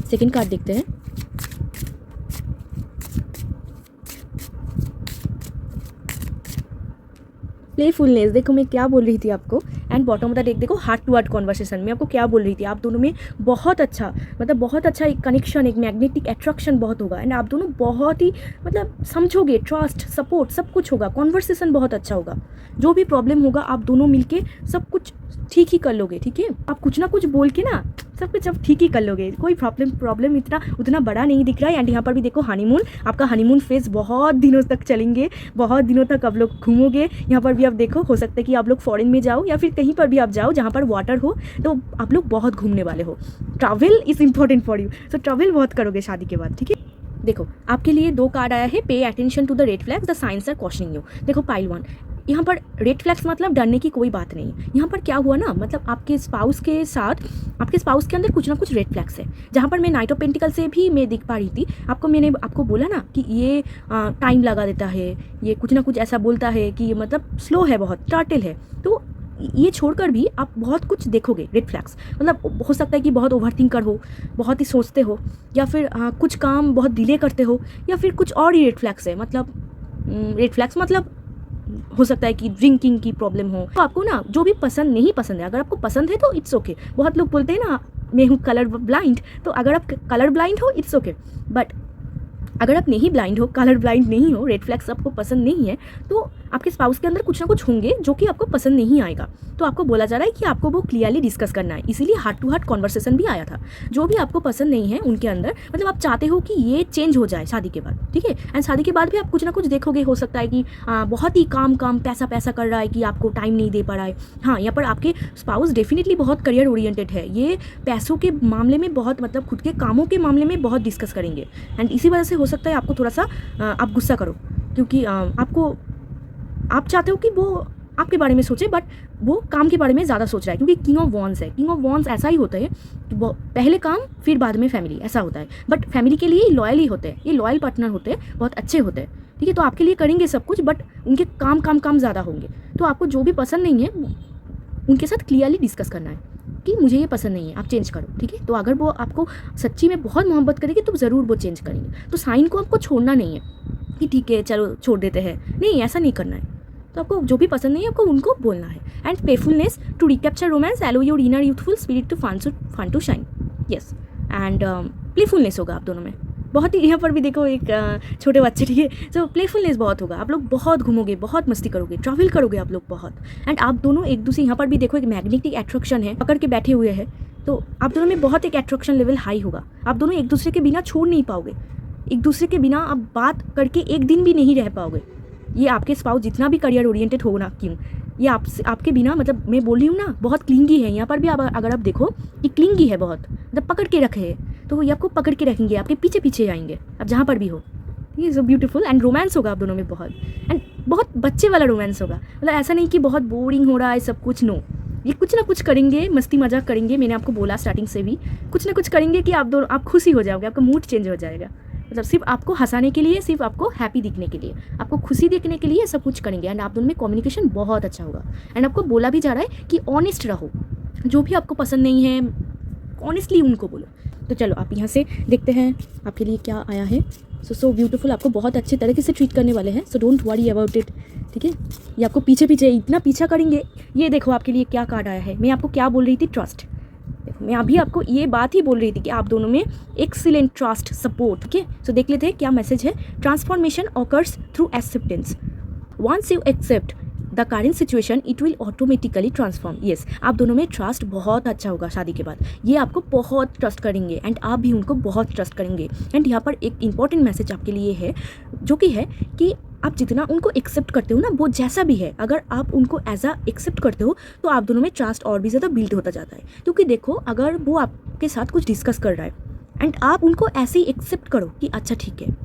Second card देखते हैं। प्लेफुलनेस, देखो मैं क्या बोल रही थी आपको, and bottom of the deck देखो हार्ट टू हार्ट कॉन्वर्सेशन में आपको क्या बोल रही थी। आप दोनों में बहुत अच्छा एक कनेक्शन, एक मैग्नेटिक अट्रैक्शन बहुत होगा, एंड आप दोनों बहुत ही मतलब समझोगे, ट्रस्ट, सपोर्ट सब कुछ होगा, कॉन्वर्सेशन बहुत अच्छा होगा। जो भी प्रॉब्लम होगा आप दोनों मिलके सब कुछ ठीक ही कर लोगे, ठीक है। आप कुछ ना कुछ बोल के ना सब कुछ आप ठीक ही कर लोगे, कोई प्रॉब्लम इतना उतना बड़ा नहीं दिख रहा है। एंड यहाँ पर भी देखो हनीमून, आपका हनीमून फेज बहुत दिनों तक चलेंगे, बहुत दिनों तक आप लोग घूमोगे। यहाँ पर भी आप देखो, हो सकता है कि आप लोग फॉरेन में जाओ या फिर कहीं पर भी आप जाओ जहाँ पर वाटर हो, तो आप लोग बहुत घूमने वाले हो। Travel is important for you, so travel बहुत करोगे शादी के बाद, ठीक है। देखो आपके लिए 2 कार्ड आया है, pay attention to the red flags, the signs are cautioning you. देखो पाइल 1, यहाँ पर रेड फ्लैग्स मतलब डरने की कोई बात नहीं है। यहाँ पर क्या हुआ ना, मतलब आपके स्पाउस के साथ, आपके स्पाउस के अंदर कुछ ना कुछ रेड फ्लैग्स है। जहाँ पर मैं नाइट ऑफ पेंटिकल से भी मैं दिख पा रही थी, मैंने आपको बोला ना कि ये टाइम लगा देता है, ये कुछ ना कुछ ऐसा बोलता है कि मतलब स्लो है, बहुत टर्टल है। तो ये छोड़कर भी आप बहुत कुछ देखोगे रेड फ्लैग्स। मतलब हो सकता है कि बहुत ओवर थिंकर हो, बहुत ही सोचते हो, या फिर कुछ काम बहुत डिले करते हो, या फिर कुछ और ही रेड फ्लैग्स है। मतलब रेड फ्लैग्स मतलब हो सकता है कि ड्रिंकिंग की प्रॉब्लम हो। तो आपको ना जो भी पसंद नहीं पसंद है, अगर आपको पसंद है तो इट्स ओके। बहुत लोग बोलते हैं ना मैं हूँ कलर ब्लाइंड, तो अगर आप कलर ब्लाइंड हो इट्स ओके, बट अगर आप नहीं ब्लाइंड हो, कलर ब्लाइंड नहीं हो, रेड फ्लैग्स आपको पसंद नहीं है, तो आपके स्पाउस के अंदर कुछ ना कुछ होंगे जो कि आपको पसंद नहीं आएगा। तो आपको बोला जा रहा है कि आपको वो क्लियरली डिस्कस करना है, इसीलिए हार्ट टू हार्ट कॉन्वर्सेशन भी आया था। जो भी आपको पसंद नहीं है उनके अंदर, मतलब आप चाहते हो कि ये चेंज हो जाए शादी के बाद, ठीक है। एंड शादी के बाद भी आप कुछ ना कुछ देखोगे, हो सकता है कि बहुत ही काम पैसा कर रहा है कि आपको टाइम नहीं दे पा रहा है। हाँ, यहाँ पर आपके स्पाउस डेफिनेटली बहुत करियर ओरिएंटेड है, ये पैसों के मामले में बहुत, मतलब खुद के कामों के मामले में बहुत डिस्कस करेंगे। एंड इसी वजह से हो सकता है आपको थोड़ा सा आप गुस्सा करो, क्योंकि आप चाहते हो कि वो आपके बारे में सोचे, बट वो काम के बारे में ज़्यादा सोच रहा है, क्योंकि किंग ऑफ वॉन्स है। किंग ऑफ वॉन्स ऐसा ही होता है कि वो पहले काम फिर बाद में फैमिली, ऐसा होता है। बट फैमिली के लिए लॉयल ही होते हैं, ये लॉयल पार्टनर होते हैं, बहुत अच्छे होते हैं, ठीक है। तो आपके लिए करेंगे सब कुछ, बट उनके काम ज़्यादा होंगे। तो आपको जो भी पसंद नहीं है उनके साथ क्लियरली डिस्कस करना है कि मुझे ये पसंद नहीं है, आप चेंज करो, ठीक है। तो अगर वो आपको सच्ची में बहुत मोहब्बत करेगी तो ज़रूर वो चेंज करेंगे। तो साइन को आपको छोड़ना नहीं है कि ठीक है चलो छोड़ देते हैं, नहीं, ऐसा नहीं करना है। तो आपको जो भी पसंद नहीं है आपको उनको बोलना है। And playfulness to recapture romance, allow your inner youthful spirit to fun to shine, yes. And playfulness होगा आप दोनों में बहुत ही। यहाँ पर भी देखो एक छोटे बच्चे, ठीक है। तो प्लेफुलनेस बहुत होगा, आप लोग बहुत घूमोगे, बहुत मस्ती करोगे, ट्रैवल करोगे आप लोग बहुत। एंड आप दोनों एक दूसरे, यहाँ पर भी देखो एक मैग्नेटिक अट्रैक्शन है, पकड़ के बैठे हुए हैं। तो आप दोनों में बहुत एक अट्रैक्शन लेवल हाई होगा, आप दोनों एक दूसरे के बिना छोड़ नहीं पाओगे, एक दूसरे के बिना आप बात करके एक दिन भी नहीं रह पाओगे। ये आपके स्पाउस जितना भी करियर ओरिएंटेड हो ना क्यों, ये आपके बिना, मतलब मैं बोल रही हूँ ना, बहुत क्लिंगी है। यहाँ पर भी अगर आप देखो कि क्लिंगी है बहुत, मतलब पकड़ के रखे है, तो ये आपको पकड़ के रखेंगे, आपके पीछे पीछे आएंगे आप जहाँ पर भी हो। ये सो ब्यूटीफुल। एंड रोमांस होगा आप दोनों में बहुत, एंड बहुत बच्चे वाला रोमांस होगा। मतलब ऐसा नहीं कि बहुत बोरिंग हो रहा है सब कुछ, नो, ये कुछ ना कुछ करेंगे, मस्ती मजाक करेंगे। मैंने आपको बोला स्टार्टिंग से भी, कुछ ना कुछ करेंगे कि आप खुशी हो जाओगे, आपका मूड चेंज हो जाएगा। मतलब सिर्फ आपको हंसाने के लिए, सिर्फ आपको हैप्पी दिखने के लिए, आपको खुशी देखने के लिए सब कुछ करेंगे। एंड आप दोनों में कम्युनिकेशन बहुत अच्छा होगा। एंड आपको बोला भी जा रहा है कि ऑनेस्ट रहो, जो भी आपको पसंद नहीं है ऑनेस्टली उनको बोलो। तो चलो आप यहाँ से देखते हैं आपके लिए क्या आया है। सो ब्यूटीफुल, आपको बहुत अच्छे तरीके से ट्रीट करने वाले हैं, so don't worry about it, ठीक है। ये आपको पीछे पीछे इतना पीछा करेंगे। ये देखो आपके लिए क्या कार्ड आया है, मैं आपको क्या बोल रही थी, ट्रस्ट। देखो मैं अभी आपको ये बात ही बोल रही थी कि आप दोनों में एक्सीलेंट ट्रस्ट सपोर्ट, ठीक है। सो देख लेते हैं क्या मैसेज है। Transformation occurs through acceptance, once you accept the current situation it will automatically transform. Yes, आप दोनों में ट्रस्ट बहुत अच्छा होगा शादी के बाद। ये आपको बहुत ट्रस्ट करेंगे एंड आप भी उनको बहुत ट्रस्ट करेंगे। एंड यहाँ पर एक इंपॉर्टेंट मैसेज आपके लिए है, जो कि है कि आप जितना उनको एक्सेप्ट करते हो ना, वो जैसा भी है, अगर आप उनको एज अ एक्सेप्ट करते हो तो आप दोनों में ट्रस्ट और भी ज़्यादा बिल्ड होता जाता है। क्योंकि देखो अगर वो आपके साथ कुछ डिस्कस कर रहा है एंड आप उनको ऐसे ही एक्सेप्ट करो कि अच्छा ठीक है,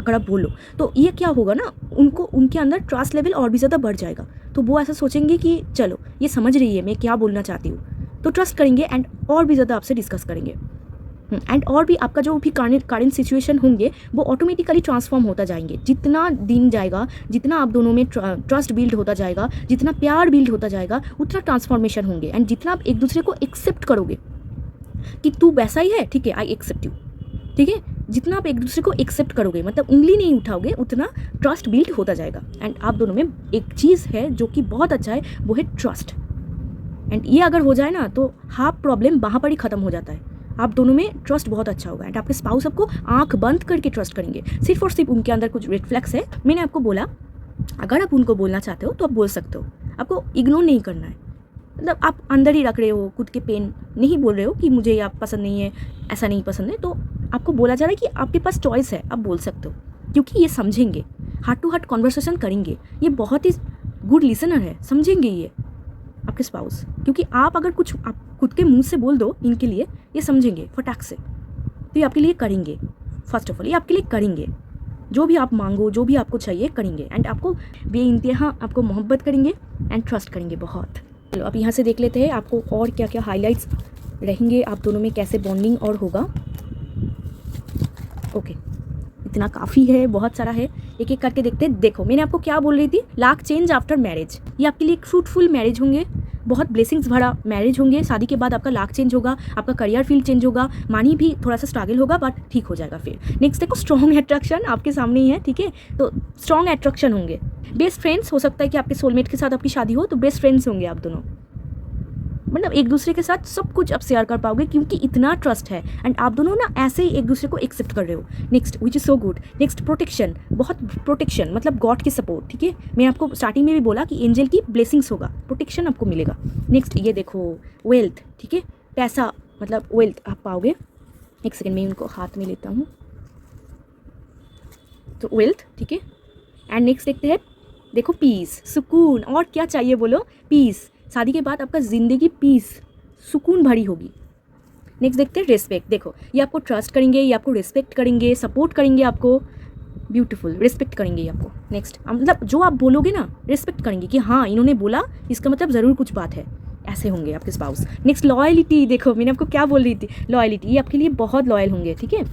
अगर आप बोलो तो ये क्या होगा ना, उनको उनके अंदर ट्रस्ट लेवल और भी ज़्यादा बढ़ जाएगा। तो वो ऐसा सोचेंगे कि चलो ये समझ रही है मैं क्या बोलना चाहती हूँ, तो ट्रस्ट करेंगे एंड और भी ज़्यादा आपसे डिस्कस करेंगे। एंड और भी आपका जो भी करेंट सिचुएशन होंगे वो ऑटोमेटिकली ट्रांसफॉर्म होता जाएंगे। जितना दिन जाएगा, जितना आप दोनों में ट्रस्ट बिल्ड होता जाएगा, जितना प्यार बिल्ड होता जाएगा, उतना ट्रांसफॉर्मेशन होंगे। एंड जितना आप एक दूसरे को एक्सेप्ट करोगे कि तू वैसा ही है, ठीक है, आई एक्सेप्ट यू, ठीक है, जितना आप एक दूसरे को एक्सेप्ट करोगे, मतलब उंगली नहीं उठाओगे, उतना ट्रस्ट बिल्ड होता जाएगा। एंड आप दोनों में एक चीज़ है जो कि बहुत अच्छा है, वो है ट्रस्ट। एंड ये अगर हो जाए ना तो हाफ प्रॉब्लम वहाँ पर ही ख़त्म हो जाता है। आप दोनों में ट्रस्ट बहुत अच्छा होगा एंड आपके स्पाउस आपको आंख बंद करके ट्रस्ट करेंगे। सिर्फ और सिर्फ उनके अंदर कुछ रेड फ्लैग्स है, मैंने आपको बोला अगर आप उनको बोलना चाहते हो तो आप बोल सकते हो, आपको इग्नोर नहीं करना है। मतलब आप अंदर ही रख रहे हो, खुद के पेन नहीं बोल रहे हो कि मुझे ये आप पसंद नहीं है, ऐसा नहीं पसंद है, तो आपको बोला जा रहा है कि आपके पास चॉइस है, आप बोल सकते हो, क्योंकि ये समझेंगे, हार्ट टू हार्ट कॉन्वर्सेशन करेंगे, ये बहुत ही गुड लिसनर है, समझेंगे ये आपके स्पाउस, क्योंकि आप अगर कुछ आप खुद के मुंह से बोल दो इनके लिए, ये समझेंगे फटाक से, तो ये आपके लिए करेंगे। फर्स्ट ऑफ ऑल ये आपके लिए करेंगे, जो भी आप मांगो, जो भी आपको चाहिए करेंगे, एंड आपको बेइंतहा आपको मोहब्बत करेंगे एंड ट्रस्ट करेंगे बहुत। चलो अब यहाँ से देख लेते हैं आपको और क्या क्या हाईलाइट्स रहेंगे, आप दोनों में कैसे बॉन्डिंग और होगा। ओके, इतना काफ़ी है, बहुत सारा है, एक एक करके देखते हैं। देखो मैंने आपको क्या बोल रही थी, लाख चेंज आफ्टर मैरिज, ये आपके लिए एक फ्रूटफुल मैरिज होंगे, बहुत ब्लेसिंग्स भरा मैरिज होंगे। शादी के बाद आपका लाख चेंज होगा, आपका करियर फील्ड चेंज होगा, मानी भी थोड़ा सा स्ट्रगल होगा बट ठीक हो जाएगा फिर। नेक्स्ट देखो स्ट्रॉन्ग अट्रैक्शन आपके सामने ही है, ठीक है, तो स्ट्रॉन्ग अट्रैक्शन होंगे। बेस्ट फ्रेंड्स, हो सकता है कि आपके सोलमेट के साथ आपकी शादी हो, तो बेस्ट फ्रेंड्स होंगे आप दोनों, मतलब एक दूसरे के साथ सब कुछ आप शेयर कर पाओगे क्योंकि इतना ट्रस्ट है, एंड आप दोनों ना ऐसे ही एक दूसरे को एक्सेप्ट कर रहे हो। Next which is so good. Next protection, बहुत प्रोटेक्शन, मतलब गॉड की सपोर्ट, ठीक है, मैं आपको स्टार्टिंग में भी बोला कि एंजल की ब्लेसिंग्स होगा, प्रोटेक्शन आपको मिलेगा। नेक्स्ट ये देखो वेल्थ, ठीक है, पैसा, मतलब वेल्थ आप पाओगे। एक सेकेंड में उनको हाथ में लेता हूँ, तो वेल्थ, ठीक है, एंड नेक्स्ट देखते हैं, देखो पीस, सुकून, और क्या चाहिए बोलो, पीस, शादी के बाद आपका ज़िंदगी पीस सुकून भरी होगी। नेक्स्ट देखते हैं रिस्पेक्ट, देखो ये आपको ट्रस्ट करेंगे, ये आपको रिस्पेक्ट करेंगे, सपोर्ट करेंगे आपको, ब्यूटीफुल, रिस्पेक्ट करेंगे ये आपको। नेक्स्ट मतलब जो आप बोलोगे ना रिस्पेक्ट करेंगे कि हाँ इन्होंने बोला, इसका मतलब ज़रूर कुछ बात है, ऐसे होंगे आपके स्पाउस। नेक्स्ट लॉयलिटी, देखो मैंने आपको क्या बोल रही थी, लॉयलिटी, ये आपके लिए बहुत लॉयल होंगे, ठीक है,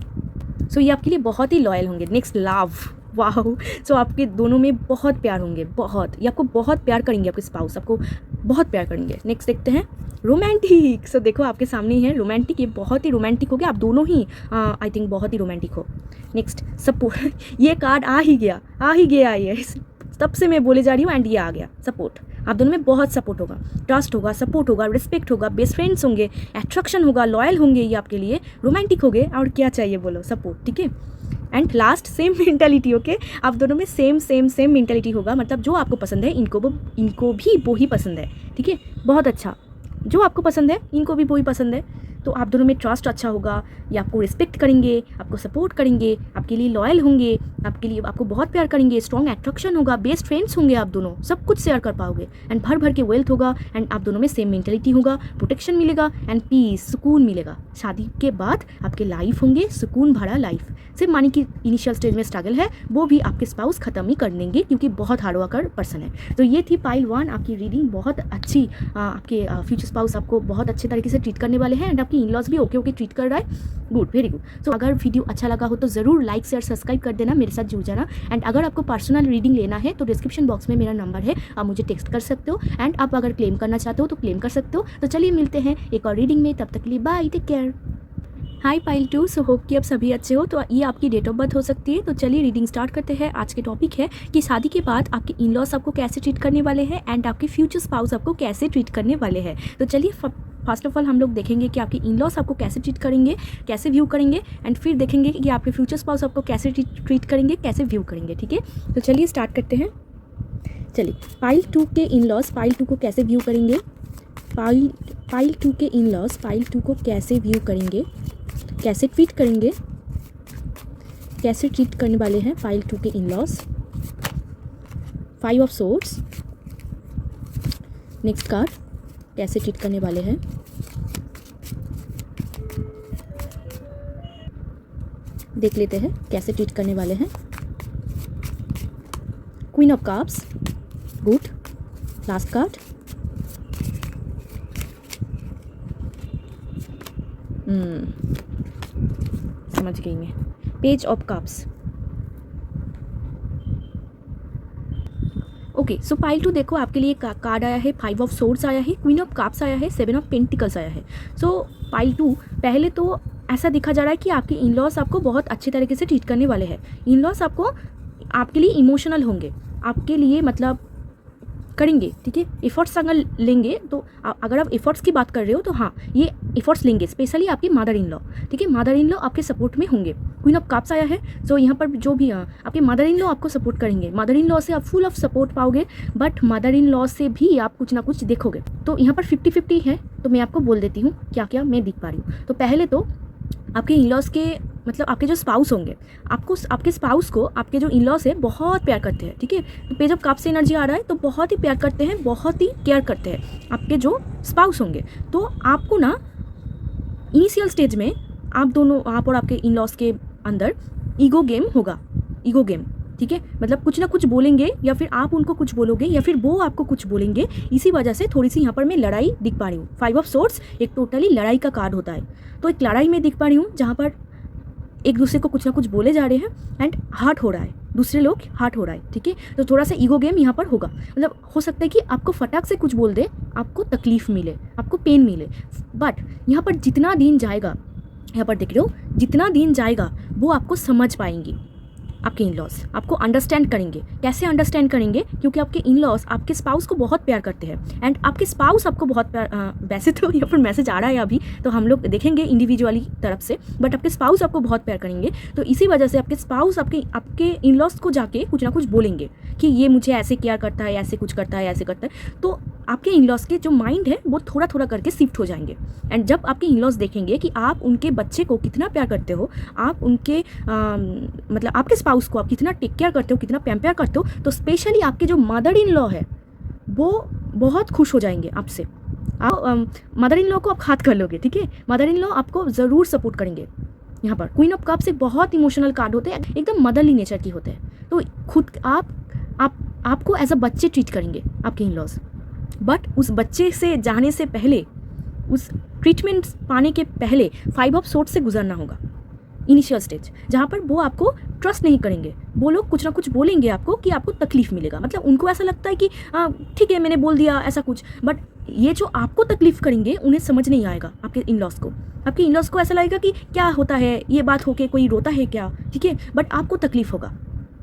सो ये आपके लिए बहुत ही लॉयल होंगे। नेक्स्ट लव, वाह, सो आपके दोनों में बहुत प्यार होंगे, बहुत, ये आपको बहुत प्यार करेंगे, आपके स्पाउस आपको बहुत प्यार करेंगे। नेक्स्ट देखते हैं रोमांटिक, सो देखो आपके सामने ही है रोमांटिक, ये बहुत ही रोमांटिक हो गया, आप दोनों ही आई थिंक बहुत ही रोमांटिक हो। नेक्स्ट सपोर्ट, ये कार्ड आ ही गया ये, तब से मैं बोले जा रही हूँ, एंड ये आ गया सपोर्ट, आप दोनों में बहुत सपोर्ट होगा, ट्रस्ट होगा, सपोर्ट होगा, रिस्पेक्ट होगा, बेस्ट फ्रेंड्स होंगे, अट्रैक्शन होगा, लॉयल होंगे, ये आपके लिए रोमांटिक हो गए, और क्या चाहिए बोलो, सपोर्ट, ठीक है। And last sem mentality, okay, आप दोनों में सेम मेंटालिटी होगा, मतलब जो आपको पसंद है इनको भी वो ही पसंद है, ठीक है, बहुत अच्छा, जो आपको पसंद है इनको भी वही पसंद है, तो आप दोनों में ट्रस्ट अच्छा होगा, ये आपको रिस्पेक्ट करेंगे, आपको सपोर्ट करेंगे, आपके लिए लॉयल होंगे, आपके लिए आपको बहुत प्यार करेंगे, स्ट्रॉन्ग अट्रैक्शन होगा, बेस्ट फ्रेंड्स होंगे, आप दोनों सब कुछ शेयर कर पाओगे, एंड भर के वेल्थ होगा, एंड आप दोनों में सेम मेंटालिटी होगा, प्रोटेक्शन मिलेगा, एंड पीस, सुकून मिलेगा। शादी के बाद आपके लाइफ होंगे सुकून भरा लाइफ, सिर्फ मानी कि इनिशियल स्टेज में स्ट्रगल है वो भी आपके स्पाउस ख़त्म ही कर देंगे क्योंकि बहुत हार्ड वर्कर पर्सन है। तो ये थी पाइल 1 आपकी रीडिंग, बहुत अच्छी, आपके फ्यूचर स्पाउस आपको बहुत अच्छे तरीके से ट्रीट करने वाले हैं, एंड आपकी इन-लॉज भी ओके ट्रीट कर रहा है, गुड, वेरी गुड। तो अगर वीडियो अच्छा लगा हो तो ज़रूर लाइक शेयर सब्सक्राइब कर देना, मेरे साथ जुड़ जाना, एंड अगर आपको पर्सनल रीडिंग लेना है तो डिस्क्रिप्शन बॉक्स में मेरा नंबर है, आप मुझे टेक्स्ट कर सकते हो, एंड आप अगर क्लेम करना चाहते हो तो क्लेम कर सकते हो। तो चलिए मिलते हैं एक और रीडिंग में, तब तक के लिए बाय, टेक केयर। हाय पाइल 2, सो होप कि आप सभी अच्छे हो। तो ये आपकी डेट ऑफ बर्थ हो सकती है। तो चलिए रीडिंग स्टार्ट करते हैं। आज के टॉपिक है कि शादी के बाद आपके इन लॉज आपको कैसे ट्रीट करने वाले हैं, एंड आपके फ्यूचर स्पाउस आपको कैसे ट्रीट करने वाले हैं। तो चलिए फर्स्ट ऑफ ऑल हम लोग देखेंगे कि आपके इन लॉज आपको कैसे ट्रीट करेंगे, कैसे व्यू करेंगे, एंड फिर देखेंगे कि आपके फ्यूचर स्पाउस आपको कैसे ट्रीट करेंगे, कैसे व्यू करेंगे, ठीक है। तो चलिए स्टार्ट करते हैं। चलिए पाइल 2 के इन लॉज पाइल 2 को कैसे व्यू करेंगे, पाइल 2 के इन लॉज पाइल 2 को कैसे व्यू करेंगे, कैसे ट्रीट करेंगे, कैसे ट्रीट करने वाले हैं पाइल 2 के in laws. 5 of swords, next card, कैसे ट्रीट करने वाले हैं। देख लेते हैं कैसे ट्रीट करने वाले हैं। Queen of cups, good, last card, समझ गई मैं, page of cups. Okay, so pile 2 देखो आपके लिए कार्ड आया है, 5 ऑफ सोर्ड्स आया है, क्वीन ऑफ कप्स आया है, 7 ऑफ पेंटिकल्स आया है। सो पाइल 2 पहले तो ऐसा दिखा जा रहा है कि आपके इन लॉज आपको बहुत अच्छे तरीके से ट्रीट करने वाले हैं। इन लॉज आपके लिए इमोशनल होंगे, आपके लिए मतलब करेंगे, ठीक है। एफर्ट्स अगर लेंगे तो अगर आप एफर्ट्स की बात कर रहे हो तो हाँ, ये एफर्ट्स लेंगे, स्पेशली आपकी मदर इन लॉ, ठीक है। मदर इन लॉ आपके सपोर्ट में होंगे। क्वीन ऑफ कप्स आया है, तो यहाँ पर जो भी आपके मदर इन लॉ आपको सपोर्ट करेंगे। मदर इन लॉ से आप फुल ऑफ सपोर्ट पाओगे, बट मदर इन लॉ से भी आप कुछ ना कुछ देखोगे। तो यहाँ पर 50-50 है, तो मैं आपको बोल देती हूँ क्या क्या मैं दिख पा रही हूँ। तो पहले तो आपके इन लॉज के मतलब आपके जो स्पाउस होंगे, आपको आपके स्पाउस को आपके जो इन लॉज है बहुत प्यार करते हैं, ठीक है। तो पेज ऑफ कप्स से एनर्जी आ रहा है, तो बहुत ही प्यार करते हैं, बहुत ही केयर करते हैं आपके जो स्पाउस होंगे। तो आपको ना इनिशियल स्टेज में आप दोनों, आप और आपके इन लॉज के अंदर ईगो गेम होगा, ईगो गेम, ठीक है। मतलब कुछ ना कुछ बोलेंगे, या फिर आप उनको कुछ बोलोगे, या फिर वो आपको कुछ बोलेंगे। इसी वजह से थोड़ी सी यहाँ पर मैं लड़ाई दिख पा रही हूँ। 5 ऑफ सोर्ड्स एक टोटली लड़ाई का कार्ड होता है, तो एक लड़ाई में दिख पा रही हूँ जहाँ पर एक दूसरे को कुछ ना कुछ बोले जा रहे हैं एंड हार्ट हो रहा है, दूसरे लोग हार्ट हो रहा है, ठीक है। तो थोड़ा सा ईगो गेम यहाँ पर होगा। मतलब हो सकता है कि आपको फटाक से कुछ बोल दे, आपको तकलीफ मिले, आपको पेन मिले, बट यहाँ पर जितना दिन जाएगा, यहाँ पर देख रहे हो, जितना दिन जाएगा वो आपको समझ पाएंगी। आपके इन लॉज आपको अंडरस्टैंड करेंगे। कैसे अंडरस्टैंड करेंगे? क्योंकि आपके इन लॉज आपके स्पाउस को बहुत प्यार करते हैं एंड आपके स्पाउस आपको बहुत प्यार, वैसे तो यहाँ पर मैसेज आ रहा है अभी, तो हम लोग देखेंगे इंडिविजुअली तरफ से, बट आपके स्पाउस आपको बहुत प्यार करेंगे। तो इसी वजह से आपके स्पाउस आपके इन लॉज को जाके कुछ ना कुछ बोलेंगे कि ये मुझे ऐसे केयर करता है, ऐसे कुछ करता है, ऐसे करता है। तो आपके इन लॉज के जो माइंड है वो थोड़ा थोड़ा करके शिफ्ट हो जाएंगे। एंड जब आपके इन लॉज देखेंगे कि आप उनके बच्चे को कितना प्यार करते हो, आप उनके मतलब आपके स्पाउस को आप कितना टेक केयर करते हो, कितना पैम्पेयर करते हो, तो स्पेशली आपके जो मदर इन लॉ है वो बहुत खुश हो जाएंगे आपसे। आप मदर इन लॉ को आप हाथ कर लोगे, ठीक है। मदर इन लॉ आपको ज़रूर सपोर्ट करेंगे। यहाँ पर क्वीन ऑफ कप्स एक बहुत इमोशनल कार्ड होते हैं, एकदम मदरली नेचर की होते हैं। तो खुद आपको एज अ बच्चे ट्रीट करेंगे आपके इन लॉज, बट उस बच्चे से जाने से पहले, उस ट्रीटमेंट पाने के पहले 5 ऑफ सोर्ड्स से गुजरना होगा। इनिशियल स्टेज जहाँ पर वो आपको ट्रस्ट नहीं करेंगे, वो लोग कुछ ना कुछ बोलेंगे आपको कि आपको तकलीफ़ मिलेगा। मतलब उनको ऐसा लगता है कि ठीक है मैंने बोल दिया ऐसा कुछ, बट ये जो आपको तकलीफ़ करेंगे उन्हें समझ नहीं आएगा। आपके इन लॉज को, आपके इन लॉज को ऐसा लगेगा कि क्या होता है, ये बात होके कोई रोता है क्या, ठीक है, बट आपको तकलीफ़ होगा।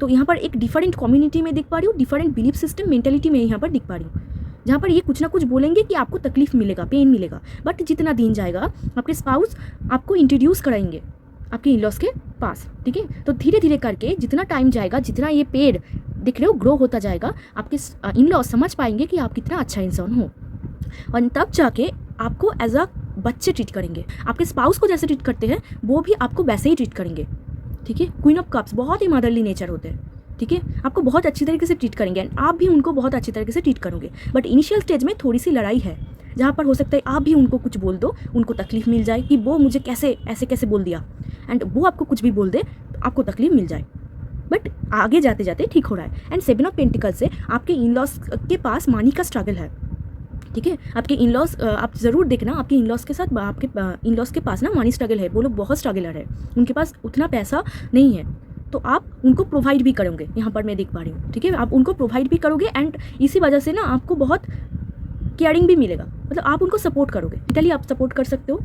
तो यहाँ पर एक डिफरेंट कम्युनिटी में दिख पा रही हूँ, डिफरेंट बिलीफ सिस्टम मेंटेलिटी में यहाँ पर दिख पा रही हूँ, जहाँ पर ये कुछ ना कुछ बोलेंगे कि आपको तकलीफ़ मिलेगा, पेन मिलेगा, बट जितना दिन जाएगा आपके स्पाउस आपको इंट्रोड्यूस कराएंगे आपके इन लॉज के पास, ठीक है। तो धीरे धीरे करके जितना टाइम जाएगा, जितना ये पेड़ दिख रहे हो ग्रो होता जाएगा, आपके इन लॉज समझ पाएंगे कि आप कितना अच्छा इंसान हो, और तब जाके आपको एज अ बच्चे ट्रीट करेंगे। आपके स्पाउस को जैसे ट्रीट करते हैं वो भी आपको वैसे ही ट्रीट करेंगे, ठीक है। क्वीन ऑफ कप्स बहुत ही मदरली नेचर होते हैं, ठीक है। आपको बहुत अच्छी तरीके से ट्रीट करेंगे एंड आप भी उनको बहुत अच्छी तरीके से ट्रीट करोगे। बट इनिशियल स्टेज में थोड़ी सी लड़ाई है, जहाँ पर हो सकता है आप भी उनको कुछ बोल दो, उनको तकलीफ़ मिल जाए कि वो मुझे कैसे ऐसे कैसे बोल दिया, एंड वो आपको कुछ भी बोल दे तो आपको तकलीफ़ मिल जाए, बट आगे जाते जाते ठीक हो रहा है। एंड 7 ऑफ पेंटिकल्स से आपके इन लॉज के पास मनी का स्ट्रगल है, ठीक है। आपके इन लॉज आप ज़रूर देखना, आपके इन लॉज के साथ आपके इन लॉज के पास ना मनी स्ट्रगल है। वो लोग बहुत स्ट्रगलर है, उनके पास उतना पैसा नहीं है, तो आप उनको प्रोवाइड भी करोगे, यहाँ पर मैं देख पा रही हूँ, ठीक है। आप उनको प्रोवाइड भी करोगे एंड इसी वजह से ना आपको बहुत केयरिंग भी मिलेगा, मतलब आप उनको सपोर्ट करोगे, इटली आप सपोर्ट कर सकते हो।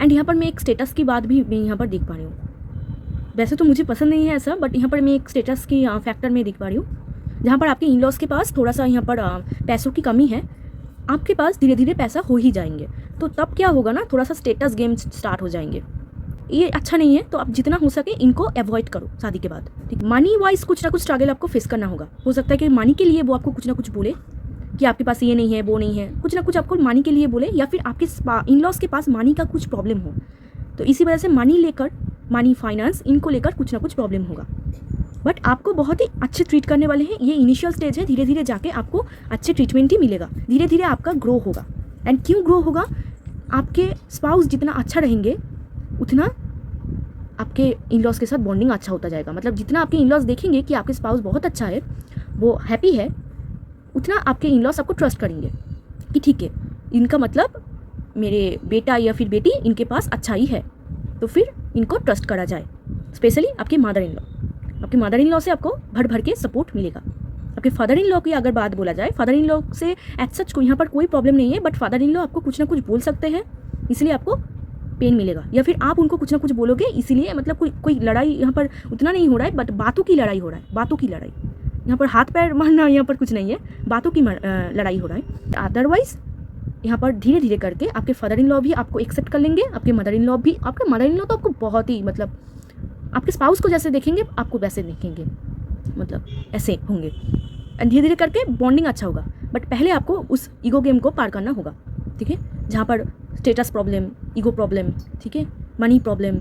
एंड यहाँ पर मैं एक स्टेटस की बात भी मैं यहाँ पर देख पा रही हूँ। वैसे तो मुझे पसंद नहीं है ऐसा, बट यहाँ पर मैं एक स्टेटस की फैक्टर में देख पा रही हूँ, जहाँ पर आपके इन लॉज के पास थोड़ा सा यहाँ पर पैसों की कमी है। आपके पास धीरे धीरे पैसा हो ही जाएंगे, तो तब क्या होगा ना, थोड़ा सा स्टेटस गेम स्टार्ट हो जाएंगे। ये अच्छा नहीं है, तो आप जितना हो सके इनको अवॉइड करो शादी के बाद, ठीक। मनी वाइज कुछ ना कुछ स्ट्रगल आपको फेस करना होगा। हो सकता है कि मनी के लिए वो आपको कुछ ना कुछ बोले कि आपके पास ये नहीं है, वो नहीं है, कुछ ना कुछ आपको मनी के लिए बोले, या फिर आपके इन लॉज के पास मनी का कुछ प्रॉब्लम हो, तो इसी वजह से मनी फाइनेंस इनको लेकर कुछ ना कुछ प्रॉब्लम होगा। बट आपको बहुत ही अच्छे ट्रीट करने वाले हैं। ये इनिशियल स्टेज है, धीरे धीरे जाके आपको अच्छे ट्रीटमेंट ही मिलेगा, धीरे धीरे आपका ग्रो होगा। एंड क्यों ग्रो होगा? आपके स्पाउस जितना अच्छा रहेंगे उतना आपके इन लॉज के साथ बॉन्डिंग अच्छा होता जाएगा। मतलब जितना आपके इन लॉज देखेंगे कि आपके स्पाउस बहुत अच्छा है, वो हैप्पी है, उतना आपके इन लॉज आपको ट्रस्ट करेंगे कि ठीक है, इनका मतलब मेरे बेटा या फिर बेटी इनके पास अच्छा ही है, तो फिर इनको ट्रस्ट करा जाए। स्पेशली आपके मदर इन लॉ से आपको भर भर के सपोर्ट मिलेगा। आपके फादर इन लॉ की अगर बात बोला जाए, फादर इन लॉ से एज सच को यहाँ पर कोई प्रॉब्लम नहीं है, बट फादर इन लॉ आपको कुछ ना कुछ बोल सकते हैं, इसलिए आपको पेन मिलेगा, या फिर आप उनको कुछ ना कुछ बोलोगे, इसीलिए मतलब कोई लड़ाई यहाँ पर उतना नहीं हो रहा है, बट बातों की लड़ाई हो रहा है, बातों की लड़ाई, यहाँ पर हाथ पैर मारना यहाँ पर कुछ नहीं है, बातों की लड़ाई हो रहा है। अदरवाइज यहाँ पर धीरे धीरे करके आपके फादर इन लॉ भी आपको एक्सेप्ट कर लेंगे, आपके मदर इन लॉ भी। आपके मदर इन लॉ तो आपको बहुत ही मतलब आपके स्पाउस को जैसे देखेंगे आपको वैसे देखेंगे, मतलब ऐसे होंगे। एंड धीरे धीरे करके बॉन्डिंग अच्छा होगा, बट पहले आपको उस ईगो गेम को पार करना होगा, ठीक है, जहाँ पर स्टेटस प्रॉब्लम, ईगो प्रॉब्लम, ठीक है, मनी प्रॉब्लम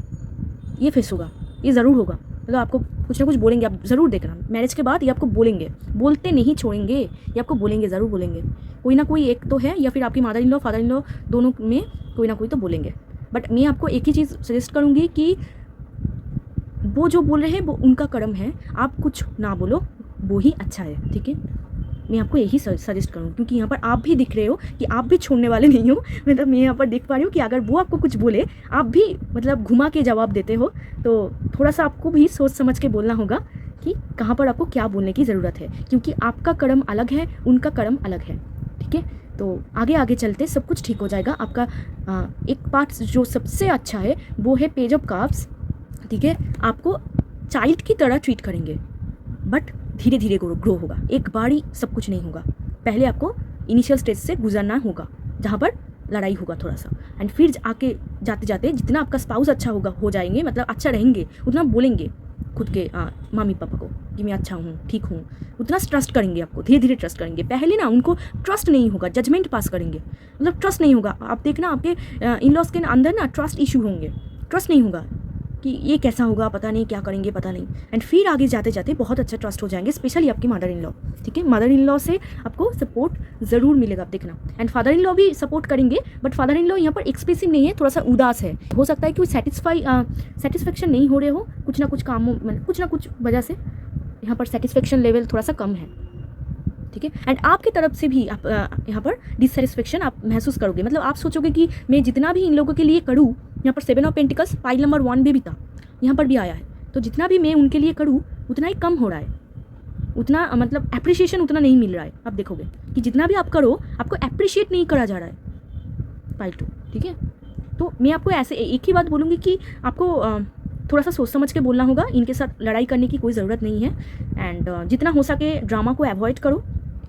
ये फेस होगा, ये ज़रूर होगा। मतलब आपको कुछ ना कुछ बोलेंगे, आप ज़रूर देखना मैरिज के बाद ये आपको बोलेंगे, बोलते नहीं छोड़ेंगे, ये आपको बोलेंगे, ज़रूर बोलेंगे। कोई ना कोई एक तो है, या फिर आपकी mother in law father in law दोनों में कोई ना कोई तो बोलेंगे। बट मैं आपको एक ही चीज़ सजेस्ट करूँगी कि वो जो बोल रहे हैं वो उनका कर्म है, आप कुछ ना बोलो, वो ही अच्छा है, ठीक है। मैं आपको यही सजेस्ट करूँ, क्योंकि यहाँ पर आप भी दिख रहे हो कि आप भी छोड़ने वाले नहीं हो। मतलब मैं यहाँ पर देख पा रही हूँ कि अगर वो आपको कुछ बोले, आप भी मतलब घुमा के जवाब देते हो, तो थोड़ा सा आपको भी सोच समझ के बोलना होगा कि कहाँ पर आपको क्या बोलने की ज़रूरत है, क्योंकि आपका कर्म अलग है, उनका कर्म अलग है, ठीक है। तो आगे आगे चलते सब कुछ ठीक हो जाएगा। आपका एक पार्ट जो सबसे अच्छा है वो है पेज ऑफ कप्स, ठीक है। आपको चाइल्ड की तरह ट्रीट करेंगे, बट धीरे धीरे ग्रो होगा, एक बार ही सब कुछ नहीं होगा। पहले आपको इनिशियल स्टेज से गुजरना होगा, जहाँ पर लड़ाई होगा थोड़ा सा, एंड फिर आके जाते जाते जितना आपका स्पाउस अच्छा होगा, हो जाएंगे, मतलब अच्छा रहेंगे, उतना बोलेंगे खुद के मम्मी पापा को कि मैं अच्छा हूँ, ठीक हूँ, उतना ट्रस्ट करेंगे आपको, धीरे धीरे ट्रस्ट करेंगे। पहले ना उनको ट्रस्ट नहीं होगा, जजमेंट पास करेंगे, मतलब ट्रस्ट नहीं होगा। आप देखना आपके इन लॉज के अंदर ना ट्रस्ट इशू होंगे, ट्रस्ट नहीं होगा कि ये कैसा होगा, पता नहीं क्या करेंगे, पता नहीं। एंड फिर आगे जाते जाते बहुत अच्छा ट्रस्ट हो जाएंगे, स्पेशली आपकी मदर इन लॉ, ठीक है। मदर इन लॉ से आपको सपोर्ट ज़रूर मिलेगा, आप देखना। एंड फादर इन लॉ भी सपोर्ट करेंगे, बट फादर इन लॉ यहाँ पर एक्सप्रेसिव नहीं है, थोड़ा सा उदास है। हो सकता है कि सेटिस्फेक्शन नहीं हो रहे हो, कुछ ना कुछ कामों में, कुछ ना कुछ वजह से यहाँ पर सेटिस्फेक्शन लेवल थोड़ा सा कम है, ठीक है। एंड आपकी तरफ से भी आप यहाँ पर डिससेटिस्फेक्शन आप महसूस करोगे, मतलब आप सोचोगे कि मैं जितना भी इन लोगों के लिए करूँ, यहाँ पर 7 ऑफ पेंटिकल्स पाइल नंबर 1 में भी था, यहाँ पर भी आया है, तो जितना भी मैं उनके लिए करूँ उतना ही कम हो रहा है, उतना मतलब एप्रिशिएशन उतना नहीं मिल रहा है। आप देखोगे कि जितना भी आप करो आपको एप्रिशिएट नहीं करा जा रहा है पाइल 2, ठीक है। तो मैं आपको ऐसे एक ही बात बोलूँगी कि आपको थोड़ा सा सोच समझ के बोलना होगा, इनके साथ लड़ाई करने की कोई ज़रूरत नहीं है। एंड जितना हो सके ड्रामा को अवॉइड करो,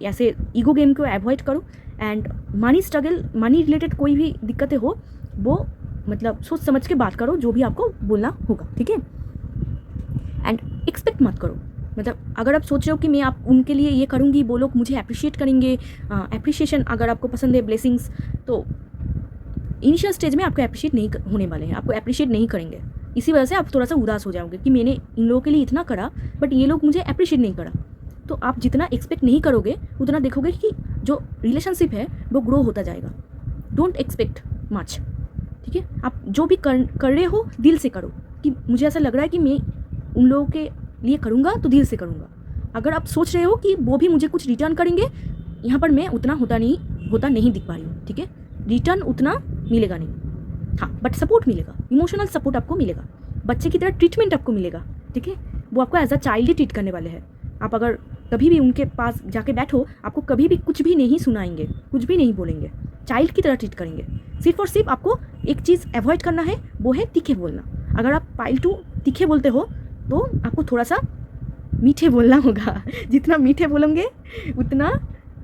ऐसे ईगो गेम को अवॉइड करो। And money struggle, money related कोई भी दिक्कतें हो वो मतलब सोच समझ के बात करो, जो भी आपको बोलना होगा, ठीक है। एंड एक्सपेक्ट मत करो, मतलब अगर आप सोच रहे हो कि मैं आप उनके लिए ये करूँगी, वो लोग मुझे अप्रिशिएट करेंगे, अप्रिशिएशन अगर आपको पसंद है, ब्लेसिंग्स, तो इनिशियल स्टेज में आपको अप्रिशिएट नहीं होने वाले हैं, आपको अप्रिशिएट नहीं करेंगे। इसी वजह से आप थोड़ा सा उदास हो जाओगे कि मैंने इन लोगों के लिए इतना करा बट ये लोग मुझे अप्रिशिएट नहीं करा। तो आप जितना एक्सपेक्ट नहीं करोगे उतना देखोगे कि जो रिलेशनशिप है वो ग्रो होता जाएगा। डोंट एक्सपेक्ट मच, ठीक है। आप जो भी कर रहे हो दिल से करो, कि मुझे ऐसा लग रहा है कि मैं उन लोगों के लिए करूँगा तो दिल से करूँगा। अगर आप सोच रहे हो कि वो भी मुझे कुछ रिटर्न करेंगे, यहाँ पर मैं उतना होता नहीं दिख पा रही हूँ, ठीक है। रिटर्न उतना मिलेगा नहीं, हाँ, बट सपोर्ट मिलेगा, इमोशनल सपोर्ट आपको मिलेगा, बच्चे की तरह ट्रीटमेंट आपको मिलेगा, ठीक है। वो आपको एज अ चाइल्ड ही ट्रीट करने वाले हैं। आप अगर कभी भी उनके पास जाके बैठो, आपको कभी भी कुछ भी नहीं सुनाएंगे, कुछ भी नहीं बोलेंगे, चाइल्ड की तरह ट्रीट करेंगे। सिर्फ और सिर्फ आपको एक चीज़ अवॉइड करना है, वो है तीखे बोलना। अगर आप पाइल 2 तीखे बोलते हो तो आपको थोड़ा सा मीठे बोलना होगा। जितना मीठे बोलोगे उतना